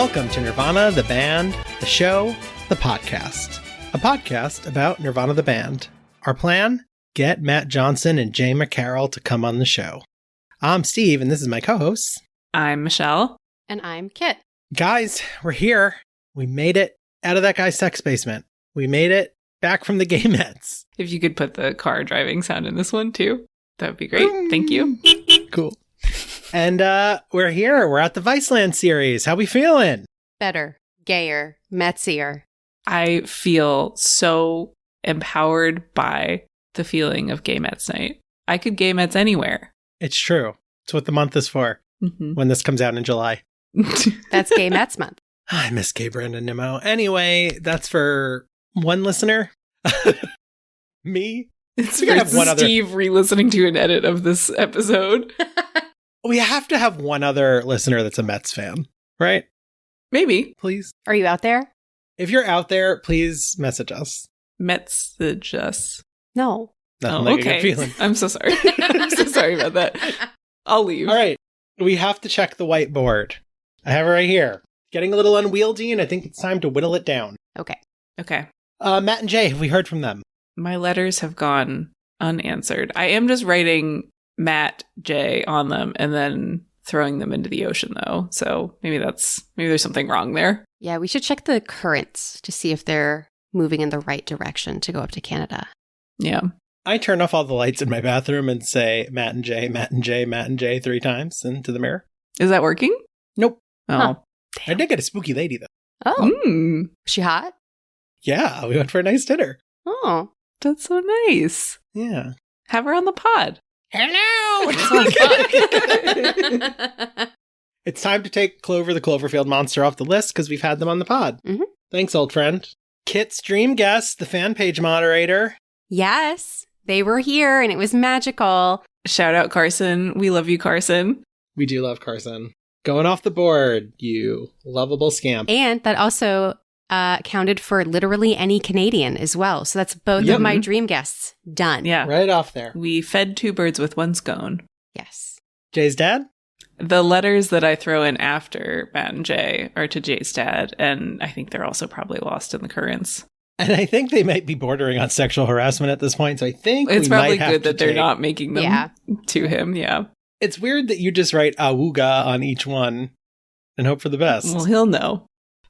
Welcome to Nirvana, the band, the show, the podcast. A podcast about Nirvana, the band. Our plan? Get Matt Johnson and Jay McCarroll to come on the show. I'm Steve, and this is my co-host. I'm Michelle. And I'm Kit. Guys, we're here. We made it out of that guy's sex basement. We made it back from the gay meds. If you could put the car driving sound in this one, too, that would be great. Thank you. Cool. And we're here. We're at the Viceland series. How we feeling? Better, gayer, metsier. I feel so empowered by the feeling of Gay Mets Night. I could Gay Mets anywhere. It's true. It's what the month is for when this comes out in July. That's Gay Mets Month. I miss gay Brandon Nimmo. Anyway, that's for one listener. Me. It's for Steve re-listening to an edit of this episode. We have to have one other listener that's a Mets fan, right? Maybe. Please. Are you out there? If you're out there, please message us. Message us. No. Nothing like a good feeling. I'm so sorry. I'm so sorry about that. I'll leave. All right. We have to check the whiteboard. I have it right here. Getting a little unwieldy, and I think it's time to whittle it down. Okay. Matt and Jay, have we heard from them? My letters have gone unanswered. I am just writing Matt, Jay on them and then throwing them into the ocean, though. So maybe there's something wrong there. Yeah, we should check the currents to see if they're moving in the right direction to go up to Canada. Yeah. I turn off all the lights in my bathroom and say Matt and Jay, Matt and Jay, Matt and Jay 3 times into the mirror. Is that working? Nope. Oh. Huh. I did get a spooky lady, though. Oh. Mm. Was she hot? Yeah, we went for a nice dinner. Oh. That's so nice. Yeah. Have her on the pod. Hello! It's time to take Clover the Cloverfield monster off the list because we've had them on the pod. Mm-hmm. Thanks, old friend. Kit's dream guest, the fan page moderator. Yes, they were here and it was magical. Shout out Carson. We love you, Carson. We do love Carson. Going off the board, you lovable scamp. And that also counted for literally any Canadian as well. So that's both of my dream guests done. Yeah. Right off there. We fed 2 birds with 1 scone. Yes. Jay's dad? The letters that I throw in after Matt and Jay are to Jay's dad, and I think they're also probably lost in the currents. And I think they might be bordering on sexual harassment at this point, so I think it's probably might have good to that they're not making them to him. Yeah. It's weird that you just write awooga on each one and hope for the best. Well, he'll know.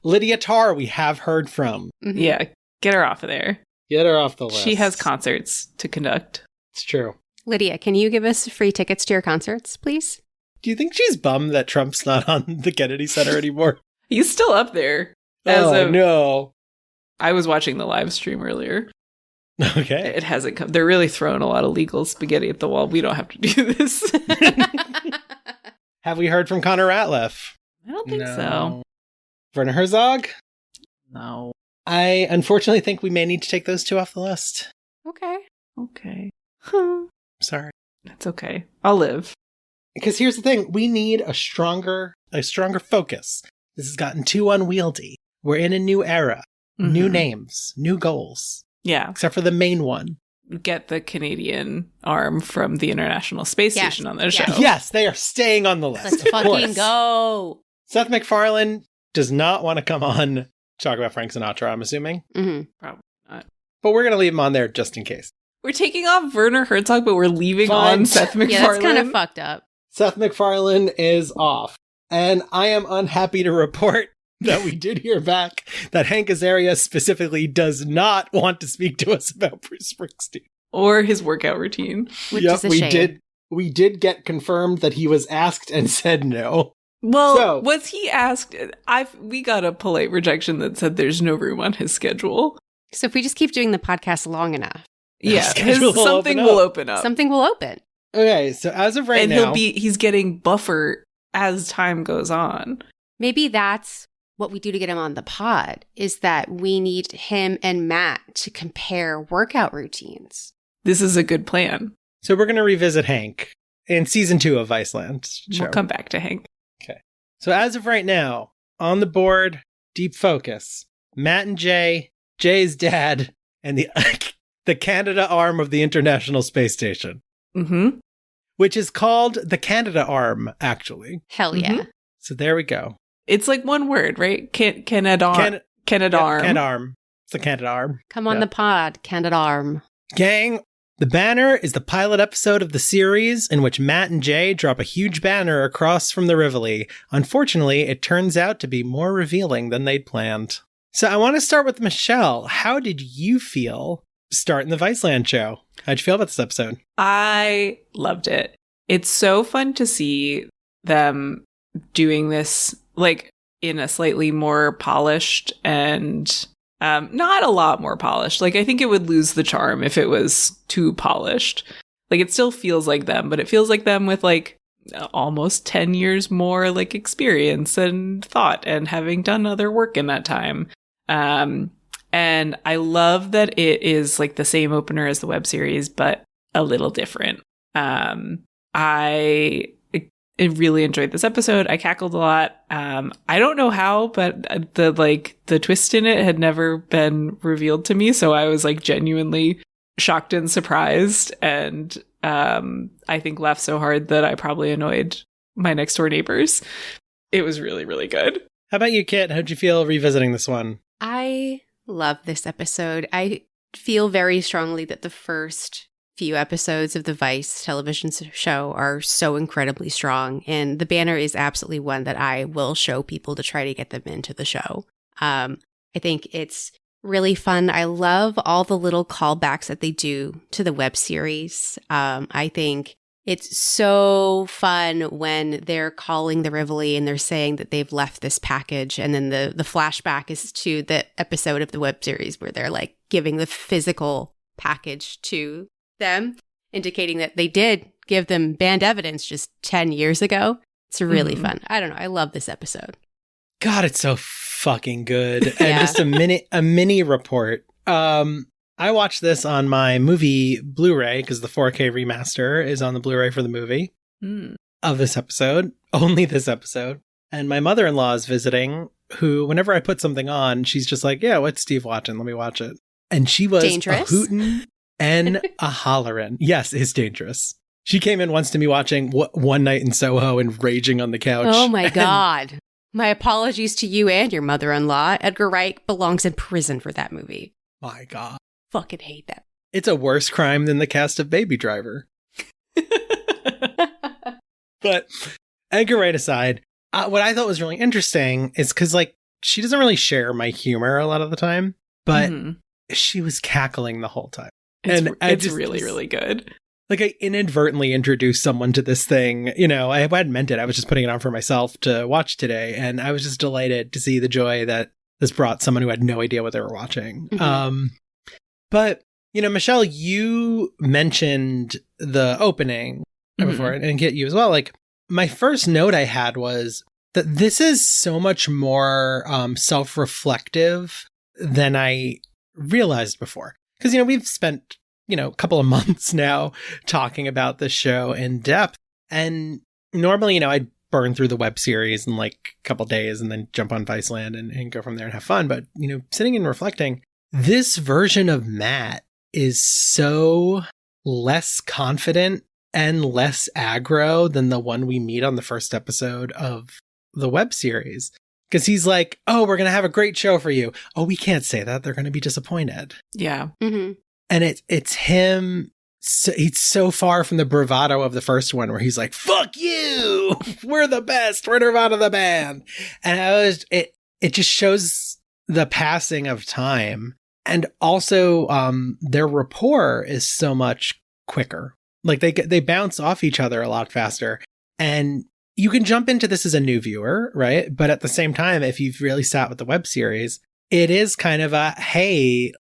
Lydia Tarr, we have heard from. Mm-hmm. Yeah. Get her off of there. Get her off the list. She has concerts to conduct. It's true. Lydia, can you give us free tickets to your concerts, please? Do you think she's bummed that Trump's not on the Kennedy Center anymore? He's still up there. No. I was watching the live stream earlier. Okay. It hasn't come. They're really throwing a lot of legal spaghetti at the wall. We don't have to do this. Have we heard from Connor Ratliff? I don't think so. Werner Herzog? No. I unfortunately think we may need to take those 2 off the list. Okay. Huh. Sorry. That's okay. I'll live. Because here's the thing. We need a stronger focus. This has gotten too unwieldy. We're in a new era. Mm-hmm. New names. New goals. Yeah. Except for the main one. Get the Canadian arm from the International Space Station on the show. Yes, they are staying on the list. Let's fucking go. Seth MacFarlane does not want to come on to talk about Frank Sinatra, I'm assuming. Mm-hmm. Probably not. But we're going to leave him on there just in case. We're taking off Werner Herzog, but we're leaving on Seth MacFarlane. Yeah, that's kind of fucked up. Seth MacFarlane is off. And I am unhappy to report that we did hear back that Hank Azaria specifically does not want to speak to us about Bruce Springsteen. Or his workout routine. Which is a shame. We did get confirmed that he was asked and said no. Well, was he asked? We got a polite rejection that said there's no room on his schedule. So if we just keep doing the podcast long enough. Yeah, something will open up. Something will open. Okay, so as of right now... And he's getting buffer as time goes on. Maybe that's what we do to get him on the pod, is that we need him and Matt to compare workout routines. This is a good plan. So we're going to revisit Hank in season 2 of Viceland. We'll come back to Hank. Okay. So as of right now, on the board, deep focus, Matt and Jay, Jay's dad, and the Canada arm of the International Space Station. Mm-hmm. Which is called the Canada arm, actually. Hell yeah. So there we go. It's like one word, right? Canadarm. Canadarm. It's a Canadarm. Come on the pod, Canadarm. Gang, The Banner is the pilot episode of the series in which Matt and Jay drop a huge banner across from the Rivoli. Unfortunately, it turns out to be more revealing than they'd planned. So I want to start with Michelle. How did you feel starting the Viceland show? How'd you feel about this episode? I loved it. It's so fun to see them doing this like in a slightly more polished and not a lot more polished. Like, I think it would lose the charm if it was too polished. Like, it still feels like them, but it feels like them with like almost 10 years more like experience and thought and having done other work in that time. And I love that it is like the same opener as the web series, but a little different. I really enjoyed this episode. I cackled a lot. I don't know how, but the twist in it had never been revealed to me, so I was like genuinely shocked and surprised, and I think laughed so hard that I probably annoyed my next door neighbors. It was really, really good. How about you, Kit? How'd you feel revisiting this one? I love this episode. I feel very strongly that the first few episodes of the Vice television show are so incredibly strong, and The Banner is absolutely one that I will show people to try to get them into the show. I think it's really fun. I love all the little callbacks that they do to the web series. I think it's so fun when they're calling the Rivoli and they're saying that they've left this package, and then the flashback is to the episode of the web series where they're like giving the physical package to them, indicating that they did give them band evidence just 10 years ago. It's really fun. I don't know. I love this episode. God, it's so fucking good. And just a mini report. I watched this on my movie Blu-ray because the 4K remaster is on the Blu-ray for the movie of this episode, only this episode. And my mother-in-law is visiting, who, whenever I put something on, she's just like, yeah, what's Steve watching? Let me watch it. And she was dangerous. A hootin' and a hollerin'. Yes, it's dangerous. She came in once to me watching One Night in Soho and raging on the couch. Oh my God. My apologies to you and your mother-in-law. Edgar Wright belongs in prison for that movie. My God. Fucking hate that. It's a worse crime than the cast of Baby Driver. But Edgar Wright aside, what I thought was really interesting is because, like, she doesn't really share my humor a lot of the time, but she was cackling the whole time. It's really, really good. Like, I inadvertently introduced someone to this thing. You know, I hadn't meant it. I was just putting it on for myself to watch today. And I was just delighted to see the joy that this brought someone who had no idea what they were watching. But, you know, Michelle, you mentioned the opening before, and Kit, you as well. Like, my first note I had was that this is so much more self-reflective than I realized before. Because, you know, we've spent, you know, a couple of months now talking about this show in depth. And normally, you know, I'd burn through the web series in like a couple days and then jump on Viceland and go from there and have fun. But, you know, sitting and reflecting, this version of Matt is so less confident and less aggro than the one we meet on the first episode of the web series. Because he's like, oh, we're going to have a great show for you. Oh, we can't say that. They're going to be disappointed. Yeah. Mm-hmm. And it's him. So he's so far from the bravado of the first one where he's like, fuck you. We're the best. We're Nirvana the band. And it just shows the passing of time. And also their rapport is so much quicker. Like they bounce off each other a lot faster. And you can jump into this as a new viewer, right? But at the same time, if you've really sat with the web series, it is kind of a, hey,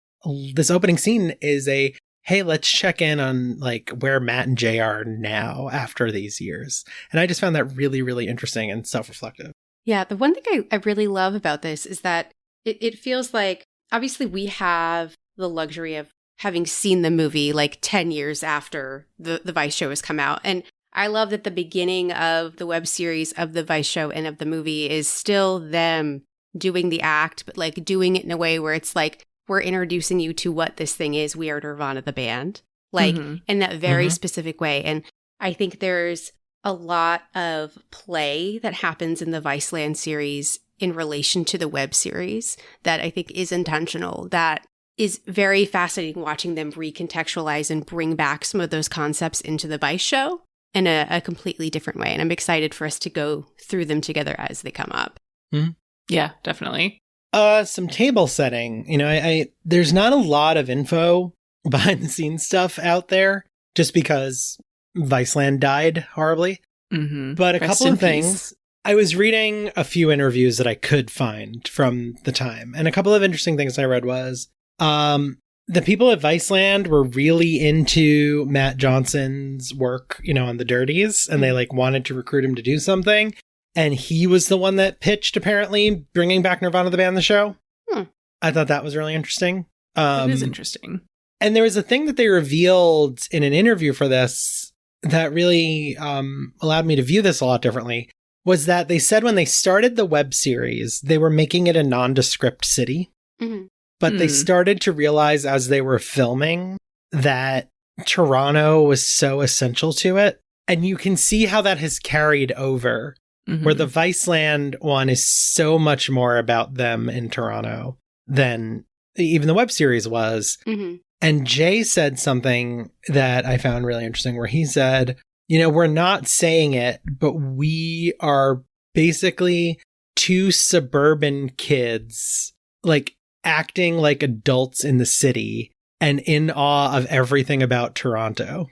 this opening scene is a, hey, let's check in on like where Matt and Jay are now after these years. And I just found that really, really interesting and self-reflective. Yeah, the one thing I really love about this is that it feels like, obviously we have the luxury of having seen the movie like 10 years after the Vice show has come out. And I love that the beginning of the web series of the Vice show and of the movie is still them doing the act, but like doing it in a way where it's like, we're introducing you to what this thing is. We are Nirvana the band, like in that very specific way. And I think there's a lot of play that happens in the Viceland series in relation to the web series that I think is intentional, that is very fascinating watching them recontextualize and bring back some of those concepts into the Vice show in a completely different way. And I'm excited for us to go through them together as they come up. Mm-hmm. Yeah, definitely. Some table setting. I there's not a lot of info behind the scenes stuff out there just because Viceland died horribly. Mm-hmm. But a Rest couple in of things. peace. I was reading a few interviews that I could find from the time. And a couple of interesting things I read was the people at Viceland were really into Matt Johnson's work, on the Dirties, and they wanted to recruit him to do something. And he was the one that pitched, apparently, bringing back Nirvana the Band, the show. I thought that was really interesting. It is interesting. And there was a thing that they revealed in an interview for this that really allowed me to view this a lot differently, was that they said when they started the web series, they were making it a nondescript city. Mm-hmm. But they started to realize as they were filming that Toronto was so essential to it. And you can see how that has carried over, where the Viceland one is so much more about them in Toronto than even the web series was. Mm-hmm. And Jay said something that I found really interesting, where he said, we're not saying it, but we are basically two suburban kids, acting like adults in the city and in awe of everything about Toronto.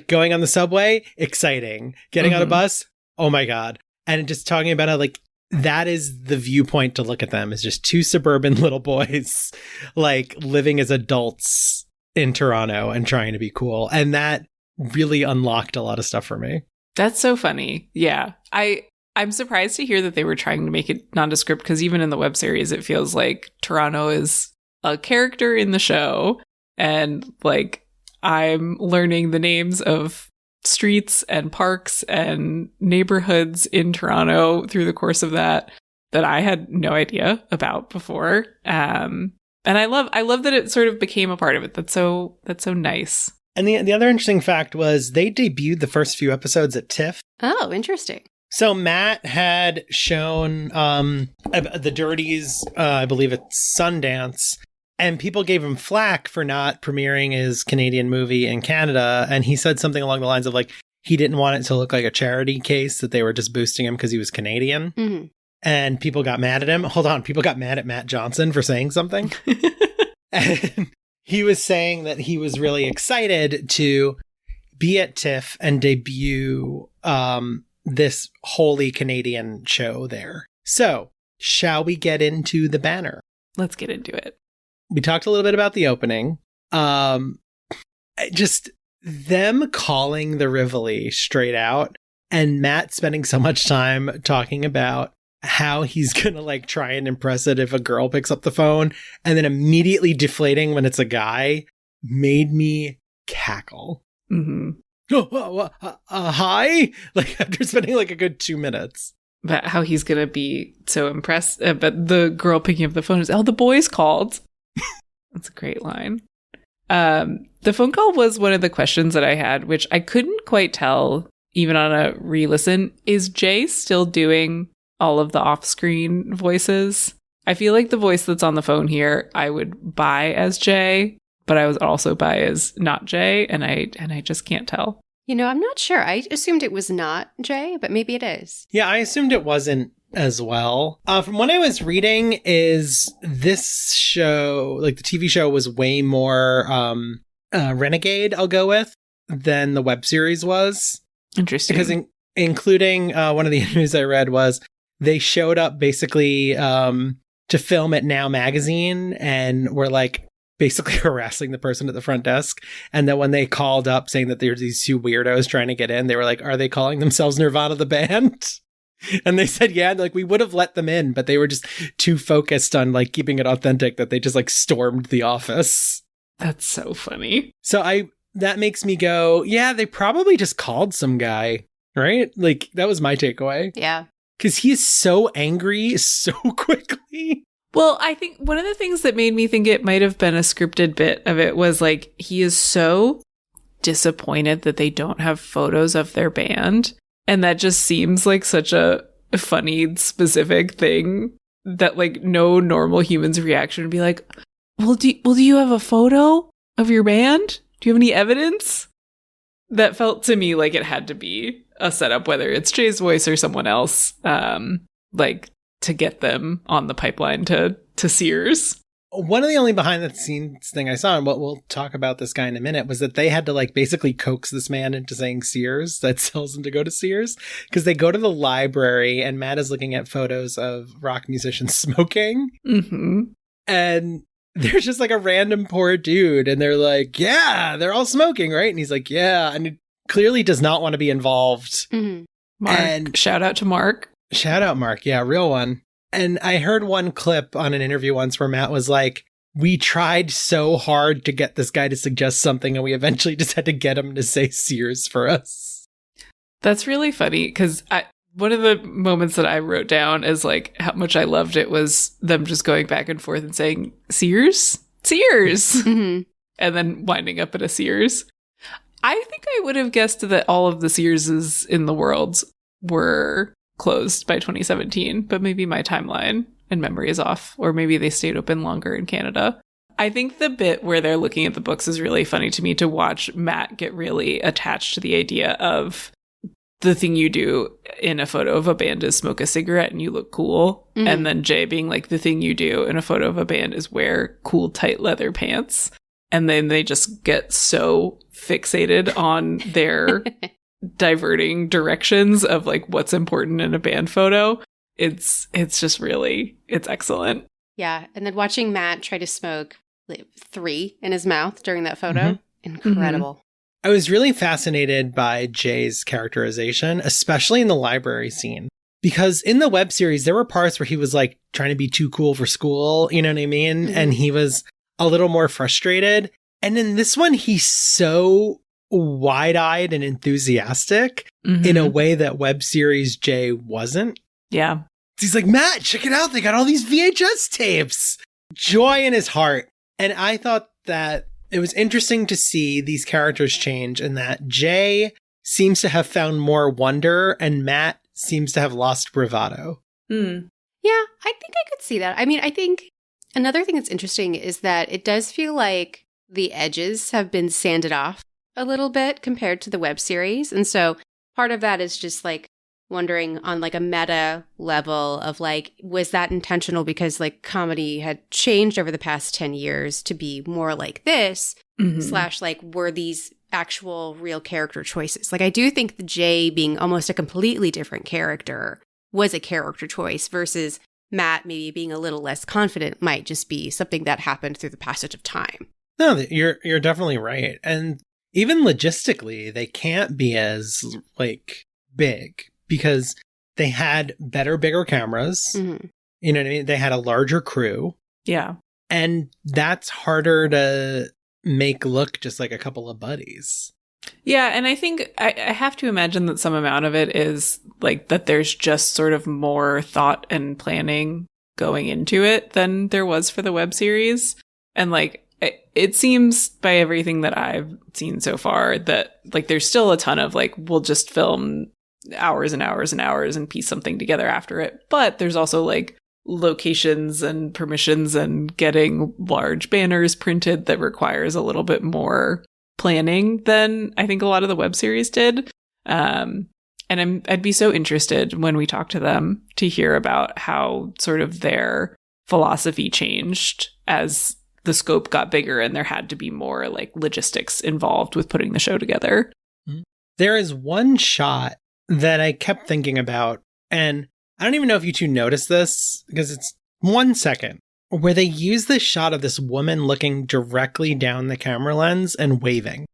Going on the subway, exciting. Getting on a bus, oh my God. And just talking about how that is the viewpoint to look at them, is just two suburban little boys living as adults in Toronto and trying to be cool. And that really unlocked a lot of stuff for me. That's so funny. Yeah. I'm surprised to hear that they were trying to make it nondescript, because even in the web series, it feels like Toronto is a character in the show. And I'm learning the names of streets and parks and neighborhoods in Toronto through the course of that I had no idea about before. And I love that it sort of became a part of it. That's so nice. And the other interesting fact was they debuted the first few episodes at TIFF. Oh, interesting. So Matt had shown the Dirties, I believe at Sundance, and people gave him flack for not premiering his Canadian movie in Canada. And he said something along the lines of he didn't want it to look like a charity case, that they were just boosting him because he was Canadian. Mm-hmm. And people got mad at him. Hold on. People got mad at Matt Johnson for saying something. And he was saying that he was really excited to be at TIFF and debut this wholly Canadian show there. So, shall we get into the banner? Let's get into it. We talked a little bit about the opening. Just them calling the Rivoli straight out, and Matt spending so much time talking about how he's gonna try and impress it if a girl picks up the phone, and then immediately deflating when it's a guy, made me cackle. Mm-hmm. Hi? After spending a good 2 minutes. But how he's gonna be so impressed. But the girl picking up the phone is, the boys called. That's a great line. The phone call was one of the questions that I had, which I couldn't quite tell even on a re-listen. Is Jay still doing all of the off-screen voices? I feel like the voice that's on the phone here, I would buy as Jay, but I was also buy as not Jay, and I just can't tell. I'm not sure. I assumed it was not Jay, but maybe it is. Yeah, I assumed it wasn't as well. From what I was reading, is this show, the TV show, was way more renegade, I'll go with, than the web series was. Interesting. Because including one of the interviews I read was they showed up basically to film at Now Magazine and were basically harassing the person at the front desk. And then when they called up saying that there's these two weirdos trying to get in, they were like, are they calling themselves Nirvana the Band? And they said, yeah, we would have let them in, but they were just too focused on keeping it authentic that they just stormed the office. That's so funny. So that makes me go, yeah, they probably just called some guy, right? That was my takeaway. Yeah. Because he is so angry so quickly. Well, I think one of the things that made me think it might have been a scripted bit of it was he is so disappointed that they don't have photos of their band. And that just seems like such a funny, specific thing that like no normal human's reaction would be like, well, do you have a photo of your band? Do you have any evidence? That felt to me like it had to be a setup, whether it's Jay's voice or someone else, like to get them on the pipeline to Sears. One of the only behind the scenes thing I saw, and what we'll talk about this guy in a minute, was that they had to like basically coax this man into saying Sears. That tells him to go to Sears, because they go to the library and Matt is looking at photos of rock musicians smoking. Mm-hmm. And there's just like a random poor dude, and they're like, yeah, they're all smoking, right? And he's like, yeah, and he clearly does not want to be involved. Mm-hmm. Mark, and shout out to Mark. Shout out, Mark. Yeah, real one. And I heard one clip on an interview once where Matt was like, we tried so hard to get this guy to suggest something, and we eventually just had to get him to say Sears for us. That's really funny, because one of the moments that I wrote down is like how much I loved it was them just going back and forth and saying Sears, Mm-hmm. and then winding up at a Sears. I think I would have guessed that all of the Searses in the world were closed by 2017, but maybe my timeline and memory is off, or maybe they stayed open longer in Canada. I think the bit where they're looking at the books is really funny to me, to watch Matt get really attached to the idea of the thing you do in a photo of a band is smoke a cigarette and you look cool. Mm-hmm. And then Jay being like, the thing you do in a photo of a band is wear cool, tight leather pants. And then they just get so fixated on their diverting directions of like what's important in a band photo. It's just really, it's excellent. Yeah. And then watching Matt try to smoke 3 in his mouth during that photo. Mm-hmm. Incredible. Mm-hmm. I was really fascinated by Jay's characterization, especially in the library scene, because in the web series, there were parts where he was like trying to be too cool for school. You know what I mean? Mm-hmm. And he was a little more frustrated. And in this one, he's so wide-eyed and enthusiastic in a way that web series Jay wasn't. Yeah. He's like, Matt, check it out. They got all these VHS tapes. Joy in his heart. And I thought that it was interesting to see these characters change, and that Jay seems to have found more wonder and Matt seems to have lost bravado. Mm. Yeah, I think I could see that. I mean, I think another thing that's interesting is that it does feel like the edges have been sanded off a little bit compared to the web series. And so part of that is just like wondering on like a meta level of like, was that intentional because like comedy had changed over the past 10 years to be more like this, / like were these actual real character choices? Like I do think the Jay being almost a completely different character was a character choice versus Matt maybe being a little less confident might just be something that happened through the passage of time. No, you're definitely right. And even logistically, they can't be as like big because they had bigger cameras. Mm-hmm. You know what I mean? They had a larger crew. Yeah. And that's harder to make look just like a couple of buddies. Yeah, and I think I have to imagine that some amount of it is like that there's just sort of more thought and planning going into it than there was for the web series. And like it seems by everything that I've seen so far that like there's still a ton of like we'll just film hours and hours and hours and piece something together after it. But there's also like locations and permissions and getting large banners printed that requires a little bit more planning than I think a lot of the web series did. And I'd be so interested when we talk to them to hear about how sort of their philosophy changed as the scope got bigger and there had to be more like logistics involved with putting the show together. There is one shot that I kept thinking about, and I don't even know if you two noticed this because it's 1 second, where they use this shot of this woman looking directly down the camera lens and waving.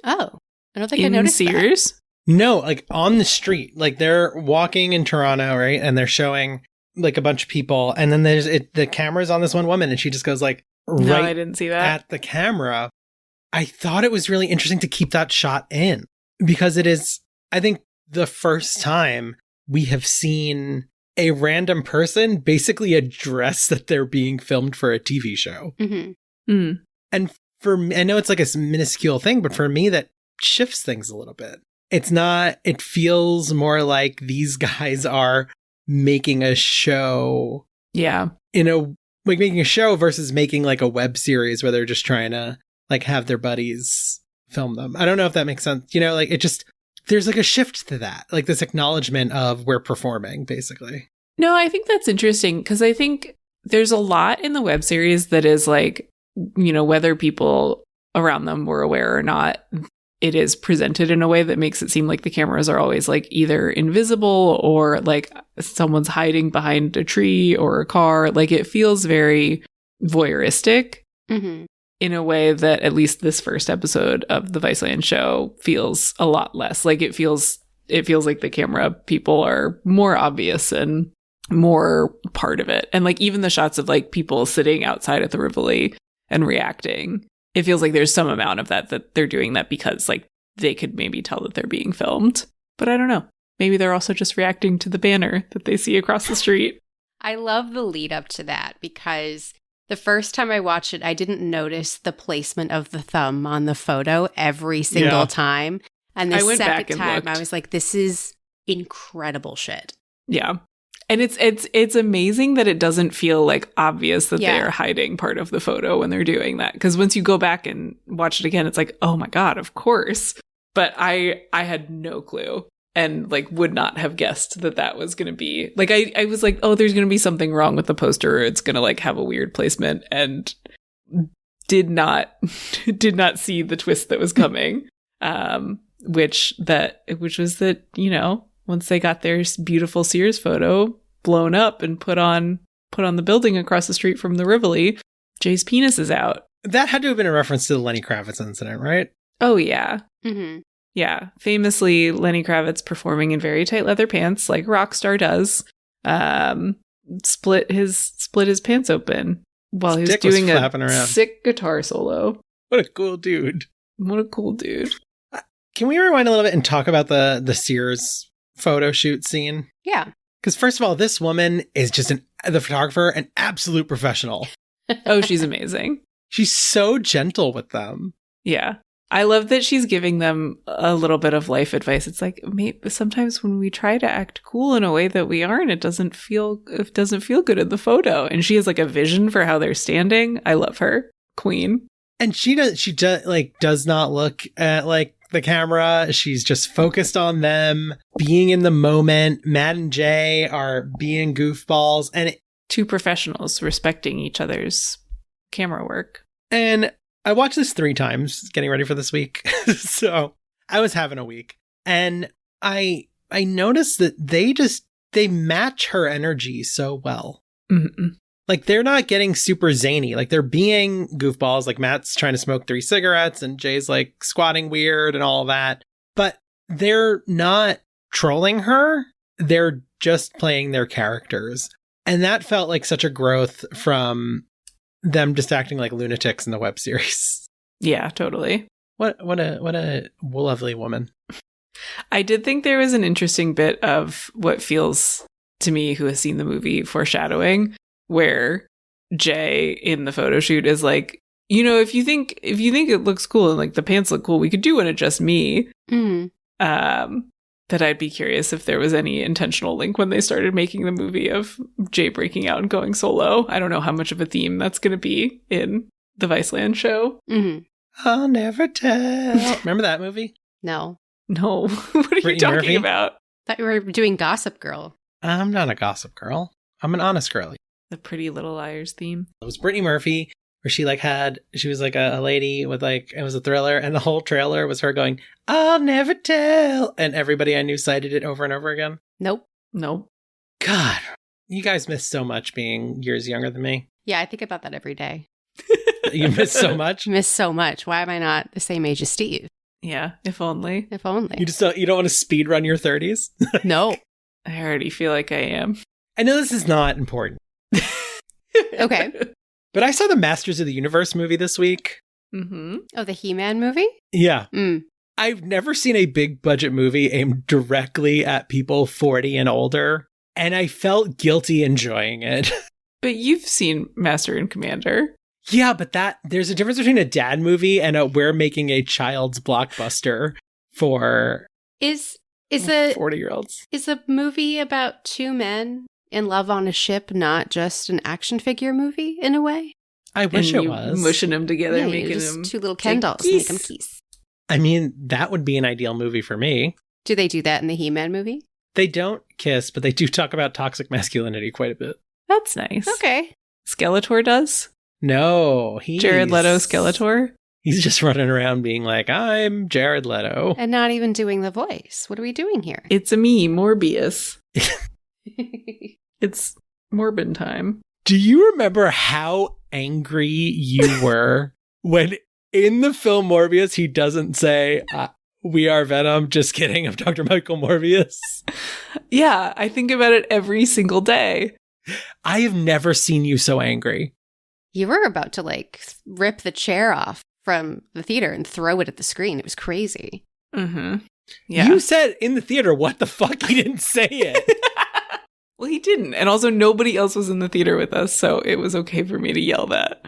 Oh, I don't think I noticed Sears? that. No, like on the street. Like they're walking in Toronto, right? And they're showing like a bunch of people. And then the camera's on this one woman and she just goes like right I didn't see that. At the camera. I thought it was really interesting to keep that shot in because it is, I think, the first time we have seen a random person basically address that they're being filmed for a TV show. Mm-hmm. Mm. And for me, I know it's like a minuscule thing, but for me, that shifts things a little bit. it's not, it feels more like these guys are making a show. Yeah. Like making a show versus making like a web series where they're just trying to like have their buddies film them. I don't know if that makes sense. Like it just, there's like a shift to that, like this acknowledgement of we're performing basically. No, I think that's interesting because I think there's a lot in the web series that is like, whether people around them were aware or not, it is presented in a way that makes it seem like the cameras are always like either invisible or like someone's hiding behind a tree or a car. Like it feels very voyeuristic in a way that at least this first episode of the Viceland show feels a lot less. Like it feels like the camera people are more obvious and more part of it. And like even the shots of like people sitting outside at the Rivoli and reacting, it feels like there's some amount of that they're doing that because like they could maybe tell that they're being filmed. But I don't know. Maybe they're also just reacting to the banner that they see across the street. I love the lead up to that because the first time I watched it, I didn't notice the placement of the thumb on the photo every single time. And the second time I was like, this is incredible shit. Yeah. And it's amazing that it doesn't feel like obvious that they are hiding part of the photo when they're doing that. Because once you go back and watch it again, it's like, oh my God, of course. But I had no clue and like would not have guessed that was going to be like, I was like, oh, there's going to be something wrong with the poster. It's going to like have a weird placement and did not see the twist that was coming. Which was that, once they got their beautiful Sears photo blown up and put on the building across the street from the Rivoli, Jay's penis is out. That had to have been a reference to the Lenny Kravitz incident, right? Oh, yeah. Mm-hmm. Yeah. Famously, Lenny Kravitz performing in very tight leather pants like a rock star does, split his pants open while he was doing a sick guitar solo. What a cool dude. What a cool dude. Can we rewind a little bit and talk about the Sears photo shoot scene? Yeah. Because first of all, this woman is just the photographer, an absolute professional. Oh, she's amazing. She's so gentle with them. Yeah. I love that she's giving them a little bit of life advice. It's like maybe sometimes when we try to act cool in a way that we aren't, it doesn't feel good in the photo. And she has like a vision for how they're standing. I love her. Queen. And she does not look at like the camera. She's just focused on them being in the moment. Matt and Jay are being goofballs, and two professionals respecting each other's camera work. And I watched this 3 times getting ready for this week. So I was having a week, and I noticed that they match her energy so well. Mm-hmm. Like, they're not getting super zany. Like, they're being goofballs. Like, Matt's trying to smoke 3 cigarettes and Jay's, like, squatting weird and all of that. But they're not trolling her. They're just playing their characters. And that felt like such a growth from them just acting like lunatics in the web series. Yeah, totally. What a lovely woman. I did think there was an interesting bit of what feels to me, who has seen the movie, foreshadowing, where Jay in the photo shoot is like, if you think it looks cool and like the pants look cool, we could do one at Just Me. Mm-hmm. That I'd be curious if there was any intentional link when they started making the movie of Jay breaking out and going solo. I don't know how much of a theme that's going to be in the Viceland show. Mm-hmm. I'll never tell. Remember that movie? No. What are you talking about? Thought you were doing Gossip Girl. I'm not a gossip girl. I'm an honest girlie. The Pretty Little Liars theme. It was Brittany Murphy, where she was like a lady with like, it was a thriller, and the whole trailer was her going, I'll never tell. And everybody I knew cited it over and over again. Nope. God, you guys miss so much being years younger than me. Yeah, I think about that every day. You miss so much? Miss so much. Why am I not the same age as Steve? Yeah, if only. If only. You don't want to speed run your 30s? No. I already feel like I am. I know this is not important. Okay. But I saw the Masters of the Universe movie this week. Mm-hmm. Oh, the He-Man movie? Yeah. Mm. I've never seen a big budget movie aimed directly at people 40 and older, and I felt guilty enjoying it. But you've seen Master and Commander. Yeah, but there's a difference between a dad movie and we're making a child's blockbuster for Is a 40-year-olds. Is a movie about two men in love on a ship not just an action figure movie in a way? I wish it was. Mushing them together, Yeah, making just them two little Ken dolls, make them kiss. I mean, that would be an ideal movie for me. Do they do that in the He-Man movie? They don't kiss, but they do talk about toxic masculinity quite a bit. That's nice. Okay. Skeletor does? No, Jared Leto Skeletor? He's just running around being like, I'm Jared Leto. And not even doing the voice. What are we doing here? It's a me, Morbius. It's Morbin time. Do you remember how angry you were when in the film Morbius he doesn't say, we are Venom, just kidding, I'm Dr. Michael Morbius? Yeah, I think about it every single day. I have never seen you so angry. You were about to like rip the chair off from the theater and throw it at the screen. It was crazy. Mm-hmm. Yeah. You said in the theater, what the fuck? He didn't say it. Well, he didn't. And also nobody else was in the theater with us, so it was okay for me to yell that.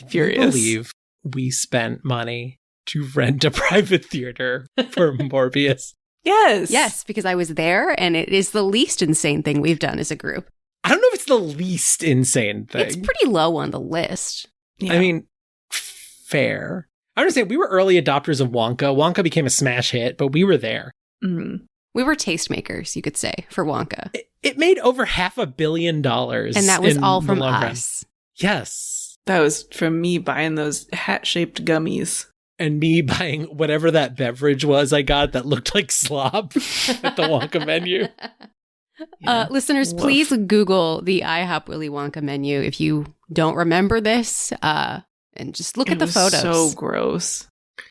Furious. Can you believe we spent money to rent a private theater for Morbius? Yes. Yes, because I was there and it is the least insane thing we've done as a group. I don't know if it's the least insane thing. It's pretty low on the list. Yeah. I mean, fair. I understand we were early adopters of Wonka. Wonka became a smash hit, but we were there. Mm-hmm. We were tastemakers, you could say, for Wonka. It made over $500 million. And that was all from us. Yes. That was from me buying those hat-shaped gummies. And me buying whatever that beverage was I got that looked like slop at the Wonka menu. Yeah. Listeners, Woof. please Google the IHOP Willy Wonka menu if you don't remember this, and just look at the photos. So gross.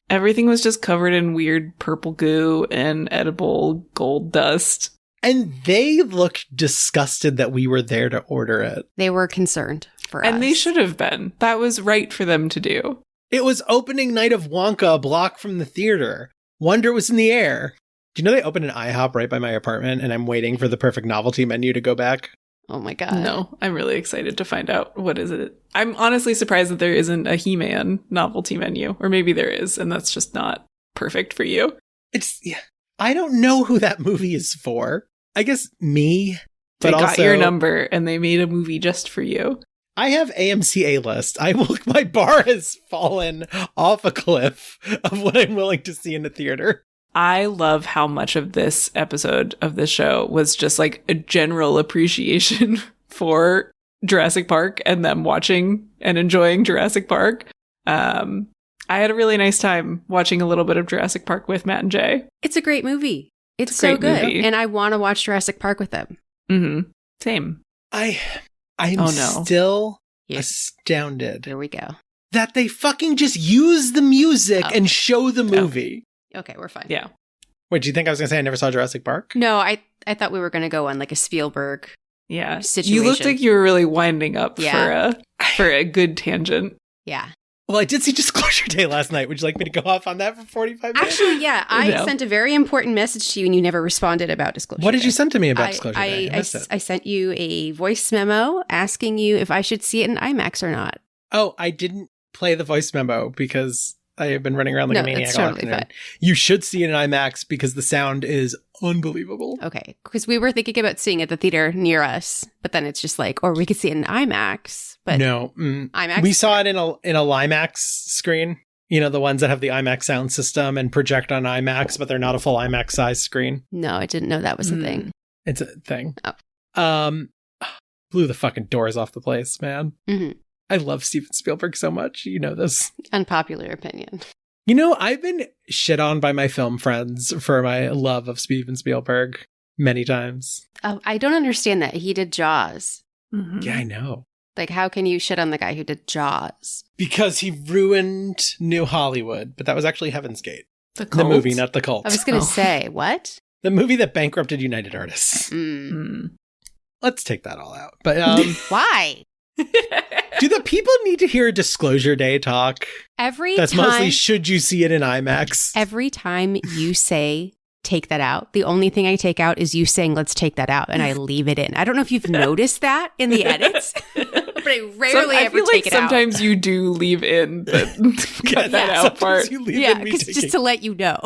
Everything was just covered in weird purple goo and edible gold dust. And they looked disgusted that we were there to order it. They were concerned for us. And they should have been. That was right for them to do. It was opening night of Wonka, a block from the theater. Wonder was in the air. Do you know they opened an IHOP right by my apartment and I'm waiting for the perfect novelty menu to go back? Oh my God. No, I'm really excited to find out what is it. I'm honestly surprised that there isn't a He-Man novelty menu. Or maybe there is, and that's just not perfect for you. I don't know who that movie is for. I guess me. They But got also, your number and they made a movie just for you. I have AMC A-list. My bar has fallen off a cliff of what I'm willing to see in a theater. I love how much of this episode of this show was just like a general appreciation for Jurassic Park and them watching and enjoying Jurassic Park. I had a really nice time watching a little bit of Jurassic Park with Matt and Jay. It's a great movie. It's a so great good. movie. And I want to watch Jurassic Park with them. Mm-hmm. Same. I'm still astounded Here we go. that they fucking just use the music and show the movie. Okay, we're fine. Yeah. Wait, do you think I was going to say I never saw Jurassic Park? No, I thought we were going to go on like a Spielberg. Yeah. Situation. You looked like you were really winding up Yeah. for a good tangent. Yeah. Well, I did see Disclosure Day last night. Would you like me to go off on that for 45 minutes? Actually, yeah. I No. sent a very important message to you and you never responded about Disclosure What did Day. you send to me about Disclosure Day? I missed it. I sent you a voice memo asking you if I should see it in IMAX or not. Oh, I didn't play the voice memo because I have been running around like a maniac that's all totally afternoon. fine. You should see it in IMAX because the sound is unbelievable. Okay, because we were thinking about seeing it at the theater near us, but then it's just like, or we could see it in IMAX. But No. IMAX. We saw it in a Limax screen. You know, the ones that have the IMAX sound system and project on IMAX, but they're not a full IMAX size screen. No, I didn't know that was a thing. It's a thing. Oh. Blew the fucking doors off the place, man. Mm-hmm. I love Steven Spielberg so much. You know this. Unpopular opinion. You know, I've been shit on by my film friends for my love of Steven Spielberg many times. Oh, I don't understand that. He did Jaws. Mm-hmm. Yeah, I know. Like, how can you shit on the guy who did Jaws? Because he ruined New Hollywood, but that was actually Heaven's Gate. The The movie, not the cult. I was going to Oh. say, what? The movie that bankrupted United Artists. Mm. Let's take that all out. But Why? do the people need to hear a Disclosure Day talk? Every That's time, mostly should you see it in IMAX? every time you say take that out, the only thing I take out is you saying let's take that out, and I leave it in. I don't know if you've noticed that in the edits, but I rarely ever I feel like take it out. sometimes you do leave in the cut that out Sometimes part. you leave Yeah, in me because taking- just to let you know.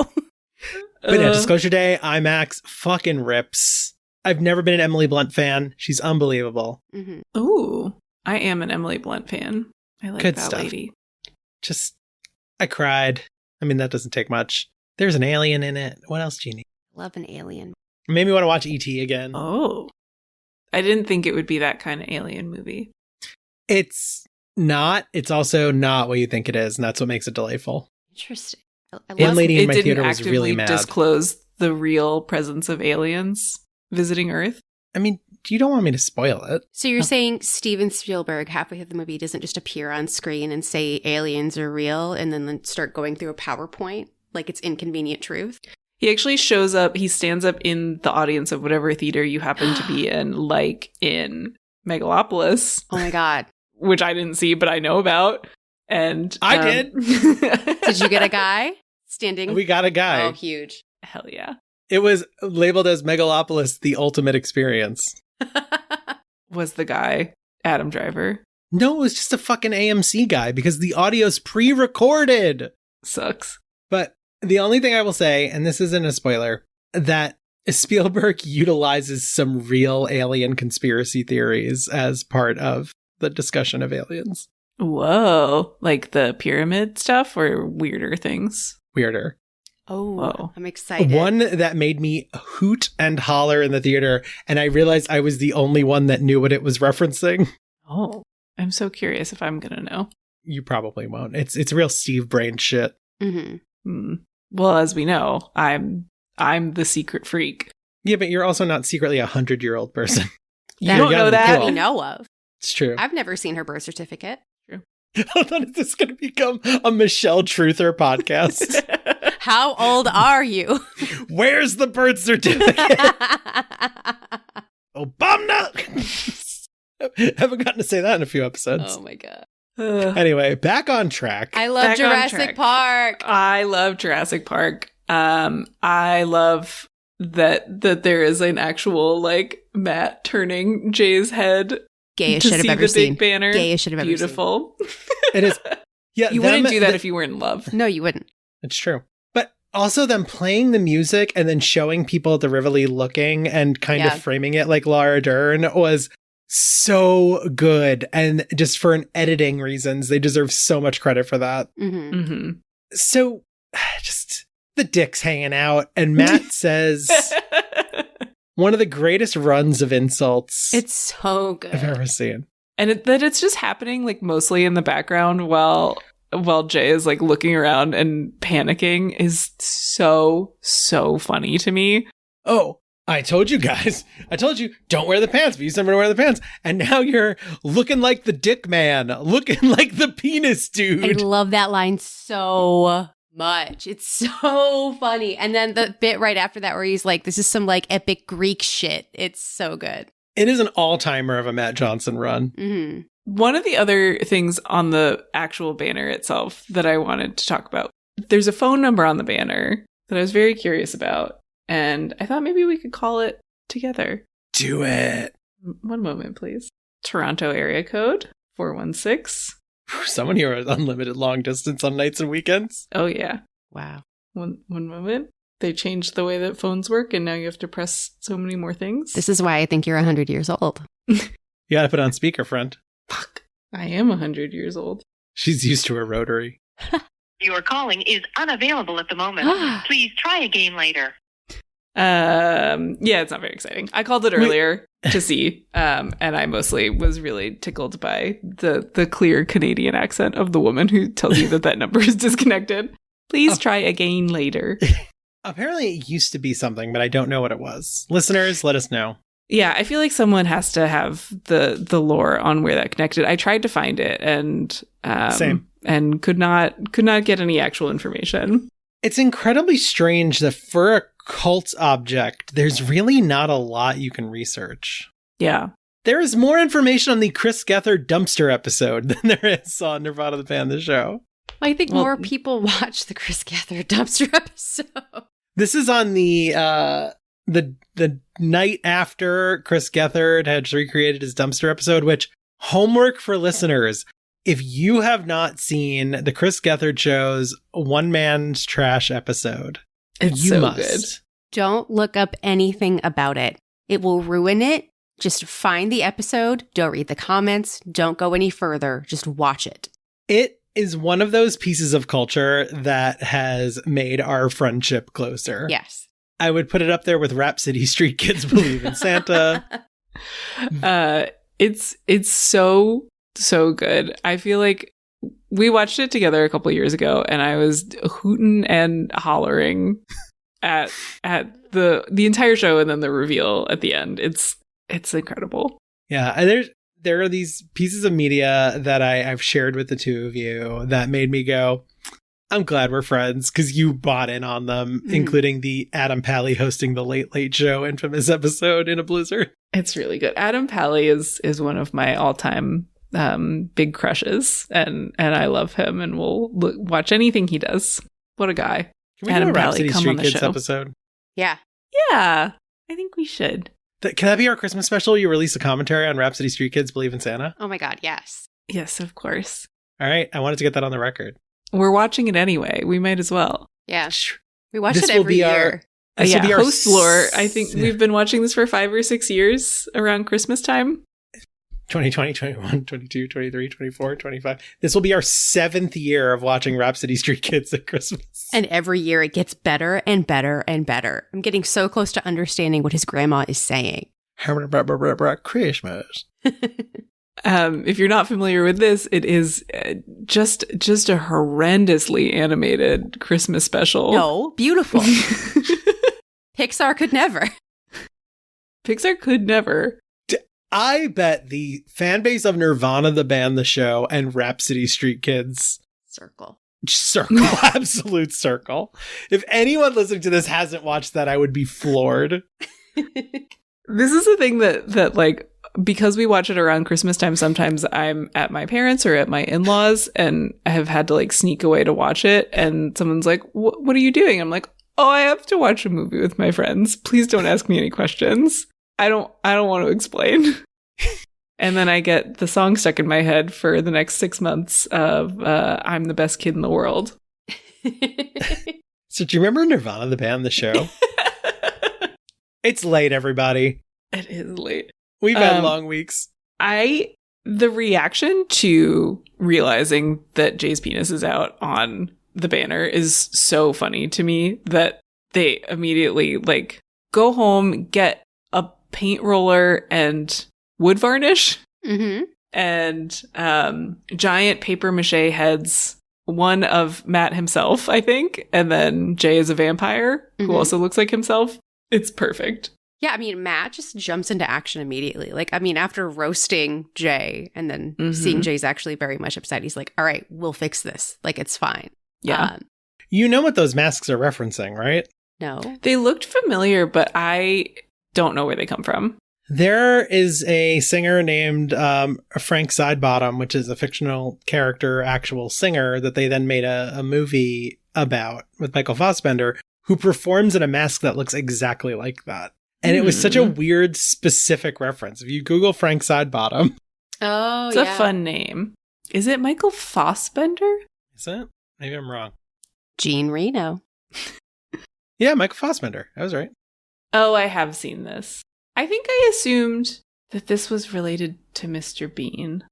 But yeah, Disclosure Day, IMAX, fucking rips. I've never been an Emily Blunt fan. She's unbelievable. Mm-hmm. Ooh, I am an Emily Blunt fan. I like Good that stuff. lady. Just, I cried. I mean, that doesn't take much. There's an alien in it. What else do you need? Love an alien. Made me want to watch E.T. again. Oh. I didn't think it would be that kind of alien movie. It's not. It's also not what you think it is, and that's what makes it delightful. Interesting. I One love lady in my didn't theater was really actively mad. disclose the real presence of aliens visiting Earth. I mean, you don't want me to spoil it. So you're saying Steven Spielberg halfway through the movie doesn't just appear on screen and say aliens are real and then start going through a PowerPoint like it's inconvenient truth? He actually shows up, he stands up in the audience of whatever theater you happen to be in, like in Megalopolis, Oh my God. which I didn't see, but I know about. And I did. Did you get a guy standing? We got a guy. Oh, huge. Hell yeah. It was labeled as Megalopolis, the ultimate experience. Was the guy Adam Driver? No, it was just a fucking AMC guy because the audio's pre-recorded. Sucks. But the only thing I will say, and this isn't a spoiler, that Spielberg utilizes some real alien conspiracy theories as part of the discussion of aliens. Whoa. Like the pyramid stuff or weirder things? Weirder. Oh, Whoa. I'm excited. One that made me hoot and holler in the theater, and I realized I was the only one that knew what it was referencing. Oh, I'm so curious if I'm going to know. You probably won't. It's real Steve Brain shit. Mm-hmm. Hmm. Well, as we know, I'm the secret freak. Yeah, but you're also not secretly a 100-year-old person. You That don't know that? we know of. It's true. I've never seen her birth certificate. Hold on, is this going to become a Michelle Truther podcast? How old are you? Where's the birth certificate? Obama! Haven't gotten to say that in a few episodes. Oh my God. Anyway, back on track. I love Back on Jurassic track. Park. I love Jurassic Park. I love that there is an actual like Matt turning Jay's head Gayest to shit I've see ever the seen. big banner. Gayest shit I've ever seen. Beautiful. It is. Yeah, You wouldn't do that if you were in love. No, you wouldn't. It's true. But also them playing the music and then showing people at the Rivoli looking and kind Yeah. of framing it like Laura Dern was so good. And just for an editing reasons, they deserve so much credit for that. Mm-hmm. Mm-hmm. So just the dicks hanging out. And Matt says one of the greatest runs of insults It's so good. I've ever seen. And that it's just happening like mostly in the background while Jay is like looking around and panicking is so funny to me. Oh, I told you guys. I told you, don't wear the pants, but you said to wear the pants. And now you're looking like the dick man, looking like the penis I dude. love that line so much. It's so funny. And then the bit right after that where he's like, this is some like epic Greek shit. It's so good. It is an all-timer of a Matt Johnson run. Mm-hmm. One of the other things on the actual banner itself that I wanted to talk about, there's a phone number on the banner that I was very curious about. And I thought maybe we could call it together. Do it. One moment, please. Toronto area code 416. Someone here has unlimited long distance on nights and weekends. Oh, yeah. Wow. One moment. They changed the way that phones work, and now you have to press so many more things. This is why I think you're 100 years old. You gotta put on speaker, friend. Fuck. I am 100 years old. She's used to a rotary. Your calling is unavailable at the moment. Please try again later. Yeah, it's not very exciting. I called it earlier to see, and I mostly was really tickled by the clear Canadian accent of the woman who tells you that number is disconnected. Please try again later. Apparently it used to be something, but I don't know what it was. Listeners, let us know. Yeah, I feel like someone has to have the lore on where that connected. I tried to find it and Same. And could not get any actual information. It's incredibly strange that for a cult object, there's really not a lot you can research. Yeah. There is more information on the Chris Gethard dumpster episode than there is on Nirvana the Band, the show. I think Well- more people watch the Chris Gethard dumpster episode. This is on the night after Chris Gethard had recreated his dumpster episode, which, homework for listeners, if you have not seen the Chris Gethard show's One Man's Trash episode, It's you so must. good. Don't look up anything about it. It will ruin it. Just find the episode. Don't read the comments. Don't go any further. Just watch it. It is one of those pieces of culture that has made our friendship closer. Yes. I would put it up there with Rhapsody Street Kids Believe in Santa. It's so good. I feel like we watched it together a couple years ago, and I was hooting and hollering at the entire show, and then the reveal at the end. It's incredible. Yeah, and there are these pieces of media that I've shared with the two of you that made me go, I'm glad we're friends, because you bought in on them, including the Adam Pally hosting the Late Late Show infamous episode in a blizzard. It's really good. Adam Pally is one of my all-time big crushes, and I love him, and we'll watch anything he does. What a guy. Can we Adam do a Pally, Rhapsody come Street on the Kids show. episode? Yeah. Yeah, I think we should. Can that be our Christmas special? You release a commentary on Rhapsody Street Kids Believe in Santa? Oh my God, yes. Yes, of course. All right, I wanted to get that on the record. We're watching it anyway. We might as well. Yeah. We watch This it will every be our- year. This will be our host lore. I think we've been watching this for 5 or 6 years around Christmas time. 2020, 21, 22, 23, 24, 25. This will be our 7th year of watching Rhapsody Street Kids at Christmas. And every year it gets better and better and better. I'm getting so close to understanding what his grandma is saying. Christmas. If you're not familiar with this, it is just a horrendously animated Christmas special. No, beautiful. Pixar could never. Pixar could never. I bet the fan base of Nirvana, the band, the show, and Rhapsody Street Kids Circle. absolute circle. If anyone listening to this hasn't watched that, I would be floored. This is the thing that like, because we watch it around Christmas time, sometimes I'm at my parents' or at my in-laws, and I have had to like sneak away to watch it, and someone's like, what are you doing? I'm like, oh, I have to watch a movie with my friends. Please don't ask me any questions. I don't want to explain. And then I get the song stuck in my head for the next 6 months of I'm the best kid in the world. So do you remember Nirvana, the band, the show? It's late, everybody. It is late. We've had long weeks. The reaction to realizing that Jay's penis is out on the banner is so funny to me that they immediately like go home, get a paint roller and wood varnish and giant paper mache heads, one of Matt himself, I think, and then Jay is a vampire who also looks like himself. It's perfect. Yeah, I mean, Matt just jumps into action immediately. Like, I mean, after roasting Jay and then seeing Jay's actually very much upset, he's like, all right, we'll fix this. Like, it's fine. Yeah. You know what those masks are referencing, right? No. They looked familiar, but I don't know where they come from. There is a singer named Frank Sidebottom, which is a fictional character, actual singer, that they then made a movie about with Michael Fassbender, who performs in a mask that looks exactly like that. And it was such a weird, specific reference. If you Google Frank Sidebottom. Oh, it's a fun name. Is it Michael Fassbender? Is it? Maybe I'm wrong. Gene Reno. Yeah, Michael Fassbender. I was right. Oh, I have seen this. I think I assumed that this was related to Mr. Bean.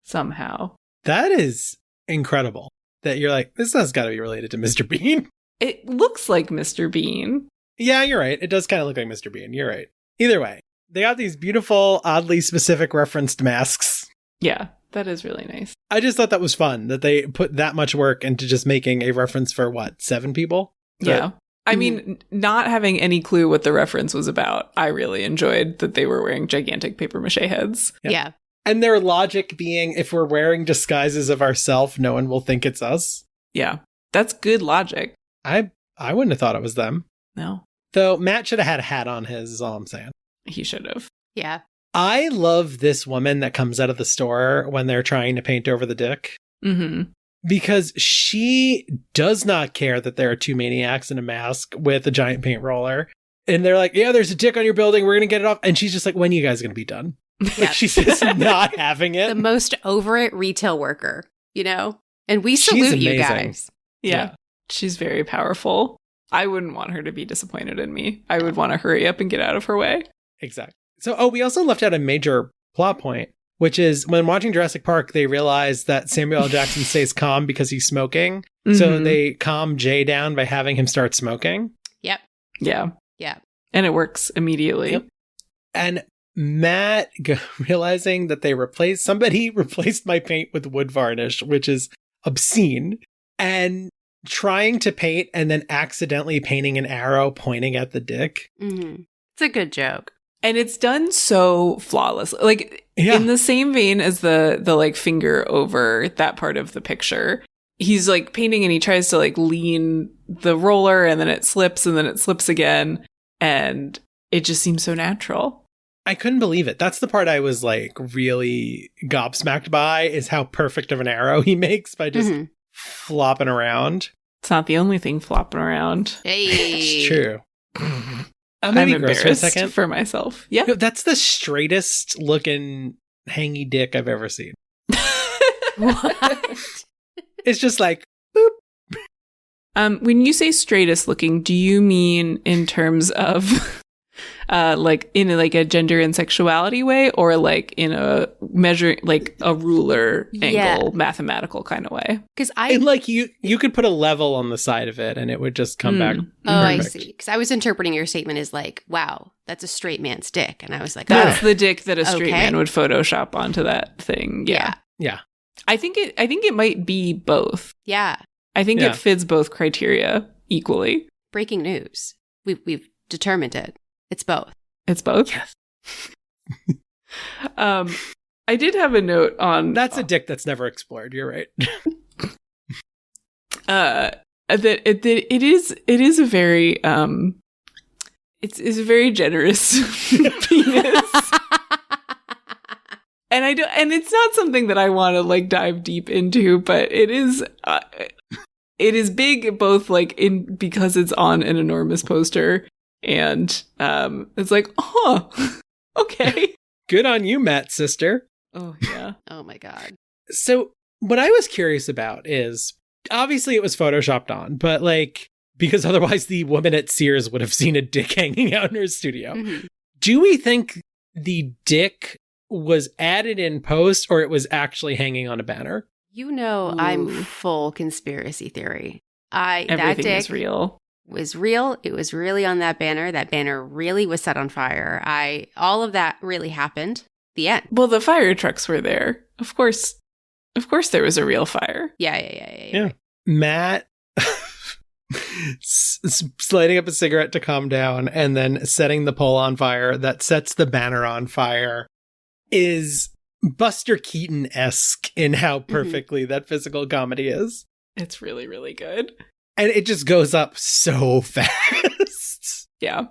Somehow. That is incredible. That you're like, this has got to be related to Mr. Bean. It looks like Mr. Bean. Yeah, you're right. It does kind of look like Mr. Bean. You're right. Either way, they got these beautiful, oddly specific referenced masks. Yeah, that is really nice. I just thought that was fun that they put that much work into just making a reference for 7 people? Yeah. I mean, not having any clue what the reference was about, I really enjoyed that they were wearing gigantic paper mache heads. Yeah. And their logic being, if we're wearing disguises of ourselves, no one will think it's us. Yeah. That's good logic. I wouldn't have thought it was them. No. Though Matt should have had a hat on his, is all I'm saying. He should have. Yeah. I love this woman that comes out of the store when they're trying to paint over the dick. Because she does not care that there are 2 maniacs in a mask with a giant paint roller. And they're like, yeah, there's a dick on your building. We're going to get it off. And she's just like, when are you guys going to be done? Like, she's just not having it. The most over it retail worker, you know? And we salute you guys. Yeah. She's very powerful. I wouldn't want her to be disappointed in me. I would want to hurry up and get out of her way. Exactly. So, we also left out a major plot point, which is when watching Jurassic Park, they realize that Samuel L. Jackson stays calm because he's smoking. Mm-hmm. So they calm Jay down by having him start smoking. Yep. Yeah. Yeah. And it works immediately. Yep. And Matt realizing that somebody replaced my paint with wood varnish, which is obscene, and trying to paint and then accidentally painting an arrow pointing at the dick. Mm-hmm. It's a good joke. And it's done so flawless. Like, in the same vein as the like finger over that part of the picture, he's like painting and he tries to like lean the roller and then it slips and then it slips again. And it just seems so natural. I couldn't believe it. That's the part I was like really gobsmacked by, is how perfect of an arrow he makes by just flopping around. It's not the only thing flopping around. Hey. It's true. I'm embarrassed for myself. Yeah. No, that's the straightest looking hangy dick I've ever seen. What? It's just like, boop. When you say straightest looking, do you mean in terms of like in like a gender and sexuality way, or like in a measure, like a ruler angle, mathematical kind of way? Because like you could put a level on the side of it and it would just come back. Oh, I see. Because I was interpreting your statement as like, wow, that's a straight man's dick. And I was like, that's the dick that a straight man would Photoshop onto that thing. Yeah. I think it might be both. Yeah. I think it fits both criteria equally. Breaking news. We've determined it. It's both. It's both? Yes. I did have a note on... That's a dick that's never explored. You're right. That it is a very... It's a very generous penis. And it's not something that I want to like dive deep into, but it is big both like because it's on an enormous poster, and it's like, okay. Good on you, Matt, sister. Oh yeah. Oh my God. So what I was curious about is, obviously it was photoshopped on, but like, because otherwise the woman at Sears would have seen a dick hanging out in her studio. Mm-hmm. Do we think the dick was added in post, or it was actually hanging on a banner? You know, I'm full conspiracy theory. Everything that dick is real. Was real. It was really on that banner. That banner really was set on fire. All of that really happened. The end. Well, the fire trucks were there. Of course there was a real fire. Yeah. Matt lighting up a cigarette to calm down and then setting the pole on fire that sets the banner on fire is Buster Keaton-esque in how perfectly that physical comedy is. It's really, really good. And it just goes up so fast. Yeah.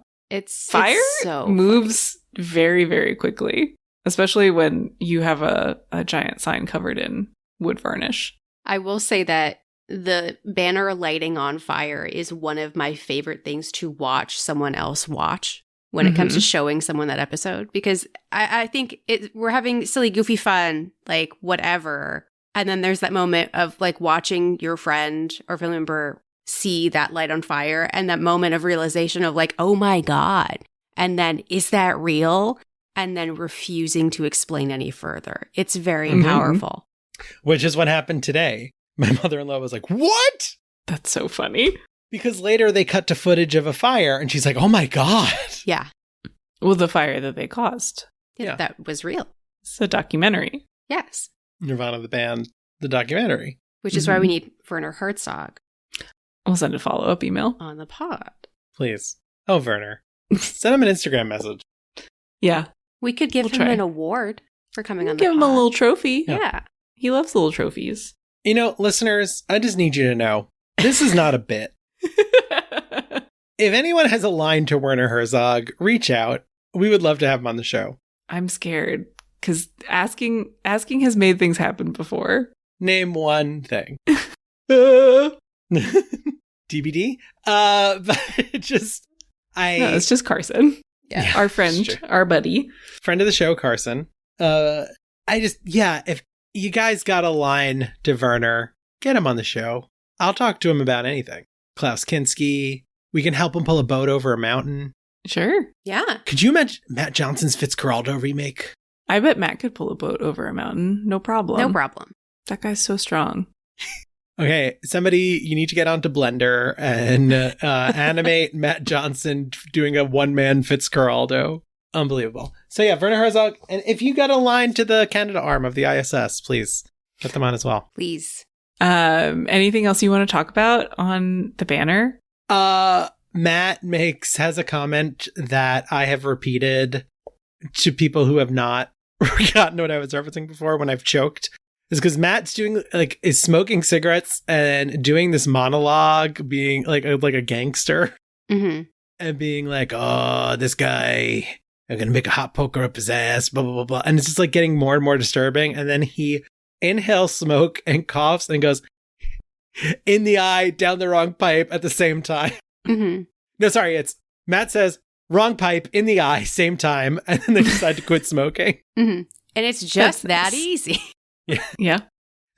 Fire so moves very, very quickly, especially when you have a giant sign covered in wood varnish. I will say that the banner lighting on fire is one of my favorite things to watch someone else watch when it comes to showing someone that episode, because I think we're having silly, goofy fun, like whatever. And then there's that moment of like watching your friend or family member see that light on fire and that moment of realization of like, oh my God. And then, is that real? And then refusing to explain any further. It's very powerful. Which is what happened today. My mother-in-law was like, what? That's so funny. Because later they cut to footage of a fire and she's like, oh my God. Yeah. Well, the fire that they caused. Yeah. That was real. It's a documentary. Yes. Nirvana the band, the documentary. Which is why we need Werner Herzog. I'll send a follow-up email. On the pod. Please. Oh, Werner. Send him an Instagram message. Yeah. We could give him an award for coming on the pod. Give him a little trophy. Yeah. He loves little trophies. You know, listeners, I just need you to know, this is not a bit. If anyone has a line to Werner Herzog, reach out. We would love to have him on the show. I'm scared because asking has made things happen before. Name one thing. DBD? But it's just Carson. Yeah. Our friend, our buddy. Friend of the show, Carson. If you guys got a line to Werner, get him on the show. I'll talk to him about anything. Klaus Kinski. We can help him pull a boat over a mountain. Sure. Yeah. Could you imagine Matt Johnson's Fitzcarraldo remake? I bet Matt could pull a boat over a mountain. No problem. No problem. That guy's so strong. Okay, somebody, you need to get onto Blender and animate Matt Johnson doing a one-man Fitzcarraldo. Unbelievable. So yeah, Werner Herzog, and if you got a line to the Canada arm of the ISS, please get them on as well. Please. Anything else you want to talk about on the banner? Matt has a comment that I have repeated to people who have not forgotten what I was referencing before when I've choked. Is because Matt's is smoking cigarettes and doing this monologue, being like a gangster, Mm-hmm. and being like, "Oh, this guy, I'm gonna make a hot poker up his ass," blah blah blah blah, and it's just like getting more and more disturbing. And then he inhales smoke and coughs and goes in the eye, down the wrong pipe at the same time. Mm-hmm. No, sorry, it's Matt says wrong pipe in the eye, same time, and then they decide to quit smoking. Mm-hmm. And it's just That's that easy. Yeah.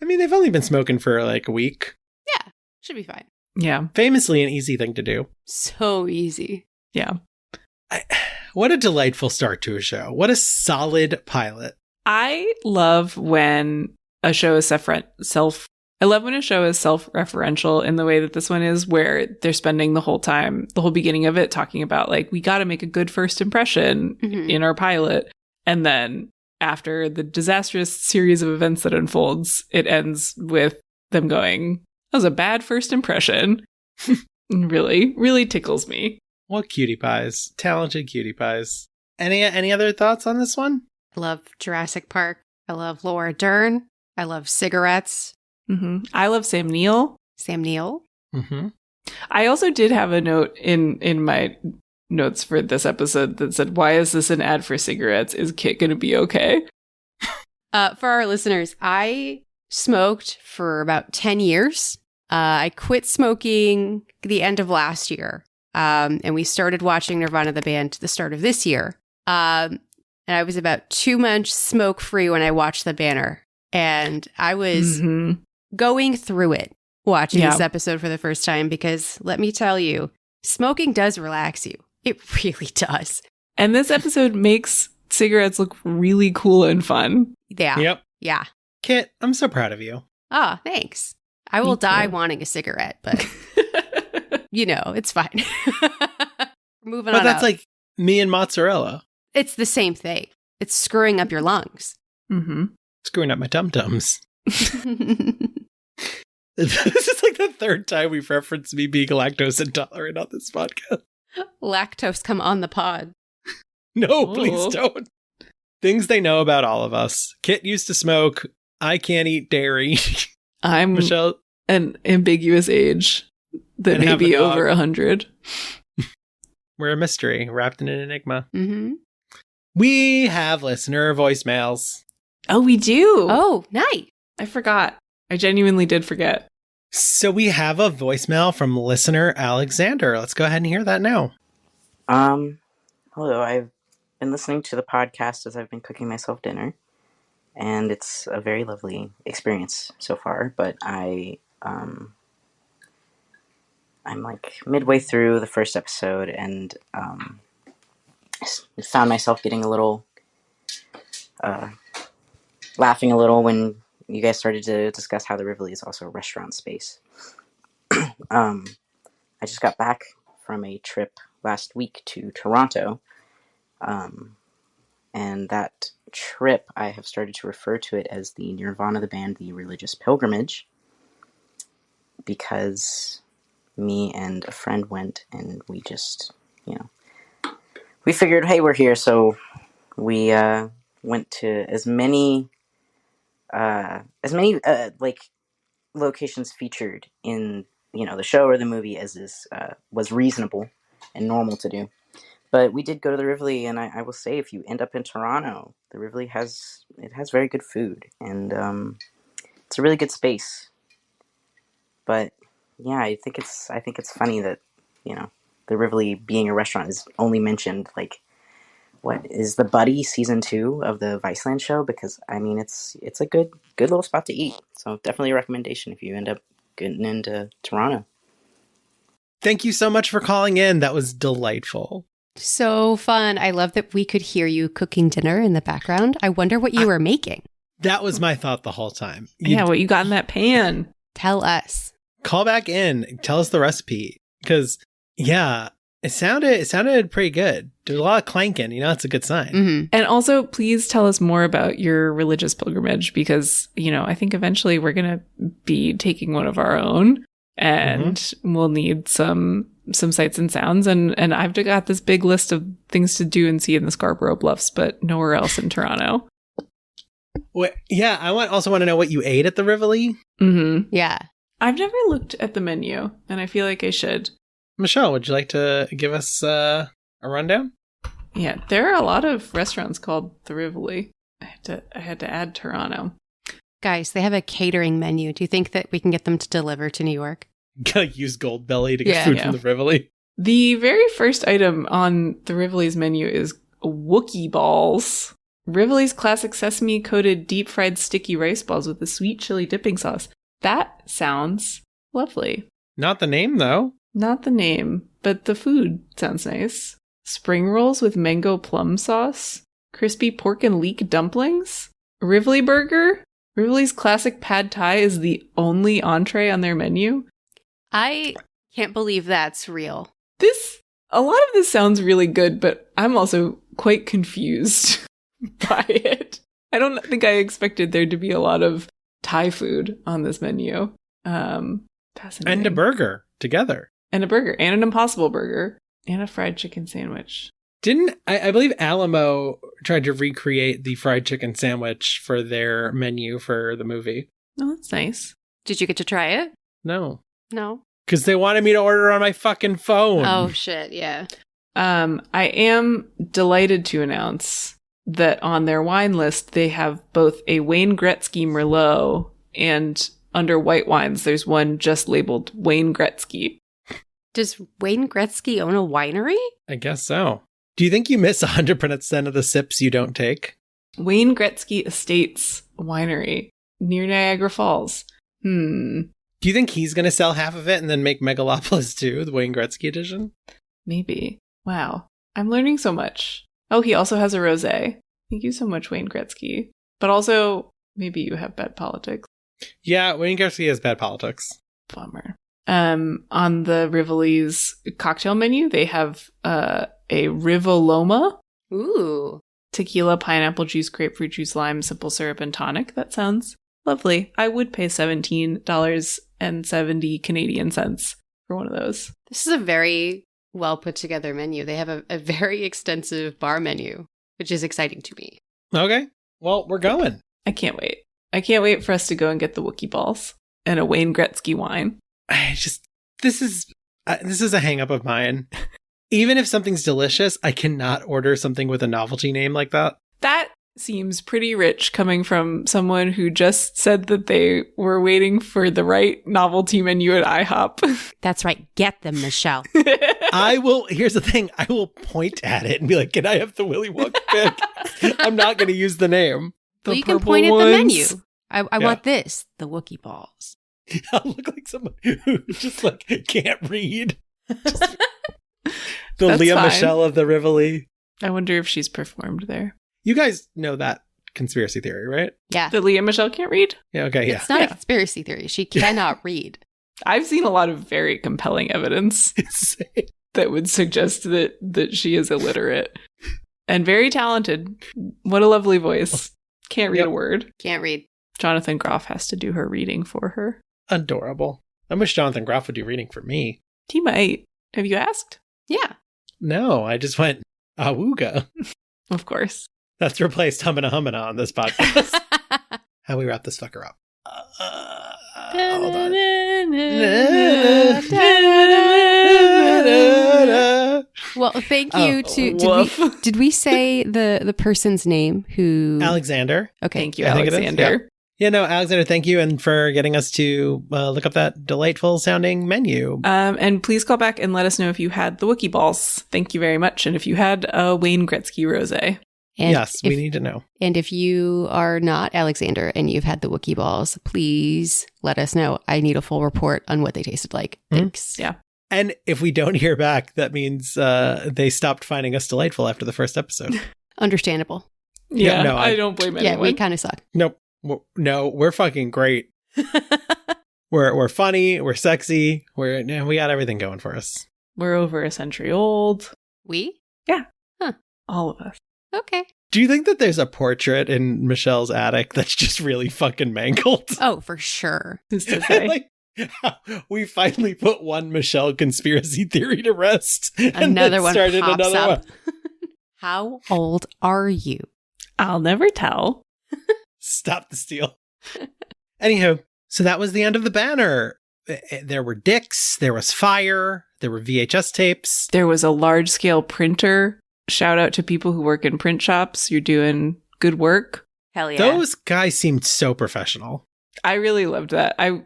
I mean, they've only been smoking for like a week. Yeah. Should be fine. Yeah. Famously an easy thing to do. So easy. Yeah. What a delightful start to a show. What a solid pilot. I love when a show is I love when a show is self-referential in the way that this one is, where they're spending the whole beginning of it talking about like, we got to make a good first impression in our pilot. And then after the disastrous series of events that unfolds, it ends with them going, that was a bad first impression. Really, really tickles me. What cutie pies. Talented cutie pies. Any other thoughts on this one? I love Jurassic Park. I love Laura Dern. I love cigarettes. Mm-hmm. I love Sam Neill. Sam Neill. Mm-hmm. I also did have a note in my notes for this episode that said, why is this an ad for cigarettes? Is Kit going to be okay? For our listeners, I smoked for about 10 years. I quit smoking the end of last year. And we started watching Nirvana the band the start of this year. And I was about 2 months smoke-free when I watched the banner. And I was going through it watching this episode for the first time because, let me tell you, smoking does relax you. It really does. And this episode makes cigarettes look really cool and fun. Yeah. Yep. Yeah. Kit, I'm so proud of you. Ah, thanks. I will Me die too. wanting a cigarette, but, it's fine. Moving But on that's up. like me and mozzarella. It's the same thing. It's screwing up your lungs. Mm-hmm. Screwing up my tum-tums. This is like the third time we've referenced me being lactose intolerant on this podcast. Lactose come on the pod. No, Oh. please don't. Things they know about all of us. Kit used to smoke. I can't eat dairy. I'm Michelle, an ambiguous age that And may have a be dog. over 100. we're a mystery wrapped in an enigma. Mm-hmm. We have listener voicemails. Oh, we do. Oh, nice. I forgot. I genuinely did forget. So we have a voicemail from listener Alexander. Let's go ahead and hear that now. Hello, I've been listening to the podcast as I've been cooking myself dinner, and it's a very lovely experience so far, but I'm like midway through the first episode, and found myself getting a little, laughing a little when you guys started to discuss how the Rivoli is also a restaurant space. I just got back from a trip last week to Toronto, and that trip, I have started to refer to it as the Nirvana the Band, the Religious Pilgrimage, because me and a friend went, and we just, we figured, hey, we're here, so we went to as many like locations featured in the show or the movie as was reasonable and normal to do. But we did go to the Rivoli, and I will say, if you end up in Toronto, the Rivoli has very good food, and it's a really good space. But yeah, I think it's funny that the Rivoli being a restaurant is only mentioned like, what is the Buddy season 2 of the Viceland show? Because I mean, it's a good little spot to eat. So definitely a recommendation if you end up getting into Toronto. Thank you so much for calling in. That was delightful. So fun. I love that we could hear you cooking dinner in the background. I wonder what you were making. That was my thought the whole time. Yeah, what you got in that pan? Tell us. Call back in. Tell us the recipe. Because, yeah, it sounded pretty good. There's a lot of clanking. It's a good sign. Mm-hmm. And also, please tell us more about your religious pilgrimage because, I think eventually we're going to be taking one of our own and we'll need some sights and sounds. And I've got this big list of things to do and see in the Scarborough Bluffs, but nowhere else in Toronto. Yeah, I also want to know what you ate at the Rivoli. Mm-hmm. Yeah. I've never looked at the menu, and I feel like I should. Michelle, would you like to give us a rundown? Yeah, there are a lot of restaurants called the Rivoli. I had to add Toronto. Guys, they have a catering menu. Do you think that we can get them to deliver to New York? Use Goldbelly to get food from the Rivoli. The very first item on the Rivoli's menu is Wookie balls. Rivoli's classic sesame-coated deep-fried sticky rice balls with a sweet chili dipping sauce. That sounds lovely. Not the name, though. Not the name, but the food sounds nice. Spring rolls with mango plum sauce. Crispy pork and leek dumplings. Rivoli burger. Rivoli's classic pad thai is the only entree on their menu. I can't believe that's real. A lot of this sounds really good, but I'm also quite confused by it. I don't think I expected there to be a lot of Thai food on this menu. Fascinating. And a burger together. And a burger. And an Impossible Burger. And a fried chicken sandwich. I believe Alamo tried to recreate the fried chicken sandwich for their menu for the movie. Oh, that's nice. Did you get to try it? No. No. Because they wanted me to order on my fucking phone. Oh, shit. Yeah. I am delighted to announce that on their wine list, they have both a Wayne Gretzky Merlot and under white wines, there's one just labeled Wayne Gretzky. Does Wayne Gretzky own a winery? I guess so. Do you think you miss 100% of the sips you don't take? Wayne Gretzky Estates Winery near Niagara Falls. Do you think he's going to sell half of it and then make Megalopolis 2, the Wayne Gretzky edition? Maybe. Wow. I'm learning so much. Oh, he also has a rosé. Thank you so much, Wayne Gretzky. But also, maybe you have bad politics. Yeah, Wayne Gretzky has bad politics. Bummer. On the Rivoli's cocktail menu, they have a Rivoloma. Ooh. Tequila, pineapple juice, grapefruit juice, lime, simple syrup, and tonic. That sounds lovely. I would pay $17.70 Canadian cents for one of those. This is a very well put together menu. They have a very extensive bar menu, which is exciting to me. Okay. Well, we're going. I can't wait. I can't wait for us to go and get the Wookie balls and a Wayne Gretzky wine. This is a hang up of mine. Even if something's delicious, I cannot order something with a novelty name like that. That seems pretty rich coming from someone who just said that they were waiting for the right novelty menu at IHOP. That's right. Get them, Michelle. Here's the thing. I will point at it and be like, can I have the Willy Wonka pick? I'm not going to use the name. Well, you can point at the menu. I want this. The Wookie balls. I'll look like someone who just can't read. The Leah fine. Michelle of the Rivoli. I wonder if she's performed there. You guys know that conspiracy theory, right? Yeah. That Leah Michelle can't read? Yeah, okay, yeah. It's not a conspiracy theory. She cannot read. I've seen a lot of very compelling evidence that would suggest that she is illiterate and very talented. What a lovely voice. Can't read a word. Can't read. Jonathan Groff has to do her reading for her. Adorable. I wish Jonathan Groff would do reading for me. He might. Have you asked? Yeah. No, I just went, awooga. Of course. That's replaced Hummina Hummina on this podcast. How we wrap this fucker up? Hold on. Well, thank you to... Did we say the person's name who... Alexander. Okay. Thank you, Alexander. Yeah, no, Alexander, thank you. And for getting us to look up that delightful sounding menu. And please call back and let us know if you had the Wookie balls. Thank you very much. And if you had a Wayne Gretzky rosé. Yes, we need to know. And if you are not Alexander and you've had the Wookie balls, please let us know. I need a full report on what they tasted like. Thanks. Yeah. And if we don't hear back, that means they stopped finding us delightful after the first episode. Understandable. Yeah, no, I don't blame anyone. Yeah, we kind of suck. Nope. No, we're fucking great. We're funny. We're sexy. We got everything going for us. We're over a century old. We? Yeah. Huh. All of us. Okay. Do you think that there's a portrait in Michelle's attic that's just really fucking mangled? Oh, for sure. Who's to say? Like, we finally put one Michelle conspiracy theory to rest. And Another then one started pops another up. one. How old are you? I'll never tell. Stop the steal. Anywho, so that was the end of the banner. There were dicks, there was fire, there were VHS tapes. There was a large-scale printer. Shout out to people who work in print shops. You're doing good work. Hell yeah. Those guys seemed so professional. I really loved that. I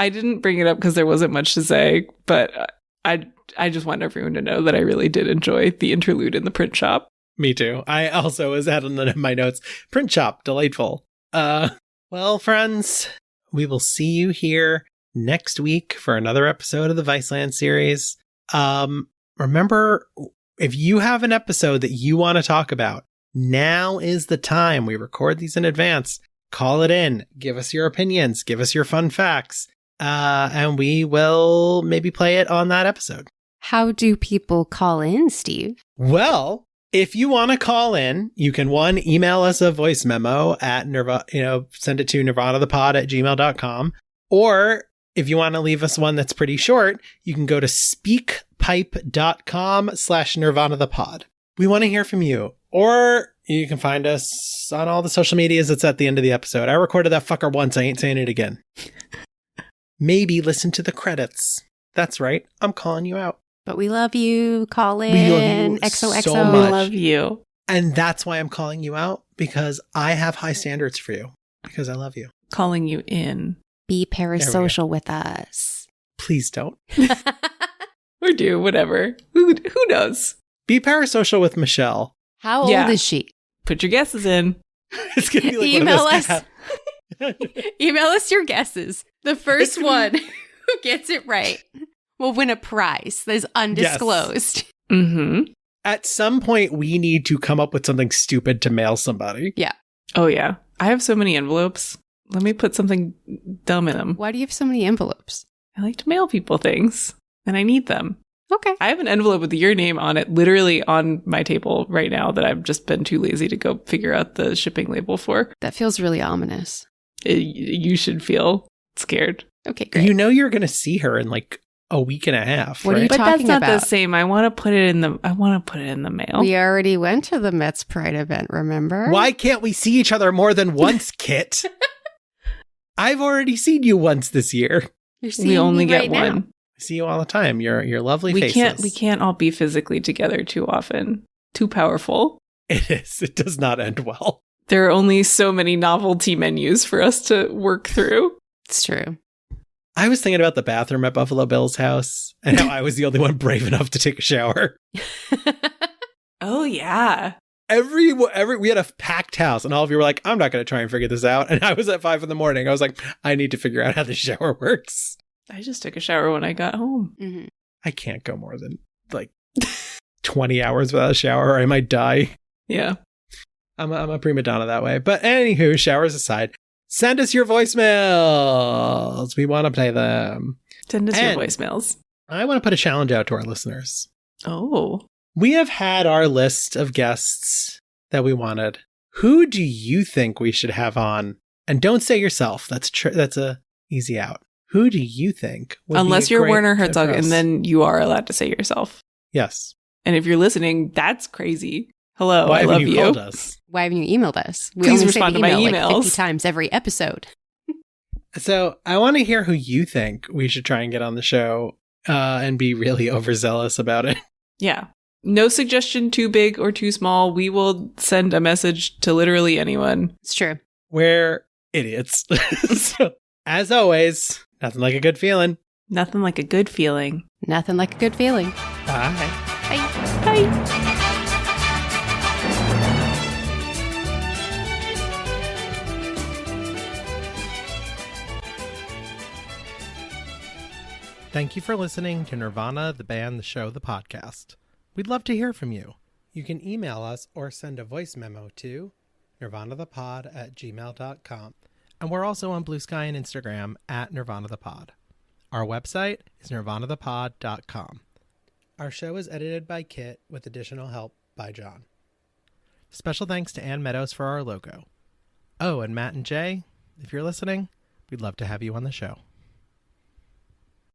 didn't bring it up because there wasn't much to say, but I just want everyone to know that I really did enjoy the interlude in the print shop. Me too. I also was adding in my notes. Print shop, delightful. Well, friends, we will see you here next week for another episode of the Viceland series. Remember, if you have an episode that you want to talk about, now is the time. We record these in advance. Call it in. Give us your opinions. Give us your fun facts. And we will maybe play it on that episode. How do people call in, Steve? Well, if you want to call in, you can email us a voice memo at send it to nirvanathepod@gmail.com. Or if you want to leave us one that's pretty short, you can go to speakpipe.com/nirvanathepod. We want to hear from you. Or you can find us on all the social medias. It's at the end of the episode. I recorded that fucker once. I ain't saying it again. Maybe listen to the credits. That's right. I'm calling you out. But we love you. Call in. We love you XOXO. so I much. love you. And that's why I'm calling you out, because I have high standards for you, because I love you. Calling you in. Be parasocial with us. Please don't. Or do, whatever. Who knows? Be parasocial with Michelle. How old Yeah. is she? Put your guesses in. It's going to be like Email one of those us. Email us your guesses. The first one who gets it right will win a prize that is undisclosed. Mm-hmm. At some point, we need to come up with something stupid to mail somebody. Oh, yeah. I have so many envelopes. Let me put something dumb in them. Why do you have so many envelopes? I like to mail people things, and I need them. Okay. I have an envelope with your name on it literally on my table right now that I've just been too lazy to go figure out the shipping label for. That feels really ominous. You should feel scared. Okay, great. You know you're going to see her in like a week and a half, What are right? you But talking that's not the about? same. I want to put it in the mail. We already went to the Mets Pride event, remember? Why can't we see each other more than once, Kit? I've already seen you once this year. You're seeing We only me get right now. one. I see you all the time. Your lovely We faces. we can't all be physically together too often. Too powerful. It is. It does not end well. There are only so many novelty menus for us to work through. It's true. I was thinking about the bathroom at Buffalo Bill's house and how I was the only one brave enough to take a shower. Oh yeah. We had a packed house and all of you were like, I'm not going to try and figure this out. And I was at 5 a.m. I was like, I need to figure out how the shower works. I just took a shower when I got home. Mhm. I can't go more than like 20 hours without a shower or I might die. Yeah. I'm a prima donna that way. But anywho, showers aside, send us your voicemails. We want to play them. Send us your And- voicemails. I want to put a challenge out to our listeners. Oh. We have had our list of guests that we wanted. Who do you think we should have on? And don't say yourself. That's a easy out. Who do you think? Would be Unless a you're great Werner fit Herzog, for us? and then you are allowed to say yourself. Yes. And if you're listening, that's crazy. Hello, Why I love haven't you called us? Why haven't you emailed us? We Please only say respond to my email emails. like 50 times every episode. So I want to hear who you think we should try and get on the show and be really overzealous about it. Yeah. No suggestion too big or too small. We will send a message to literally anyone. It's true. We're idiots. So, as always, nothing like a good feeling. Nothing like a good feeling. Nothing like a good feeling. Bye. Bye. Bye. Thank you for listening to Nirvana, the band, the show, the podcast. We'd love to hear from you. You can email us or send a voice memo to nirvanathepod@gmail.com. And we're also on Bluesky and Instagram at nirvanathepod. Our website is nirvanathepod.com. Our show is edited by Kit with additional help by John. Special thanks to Ann Meadows for our logo. Oh, and Matt and Jay, if you're listening, we'd love to have you on the show.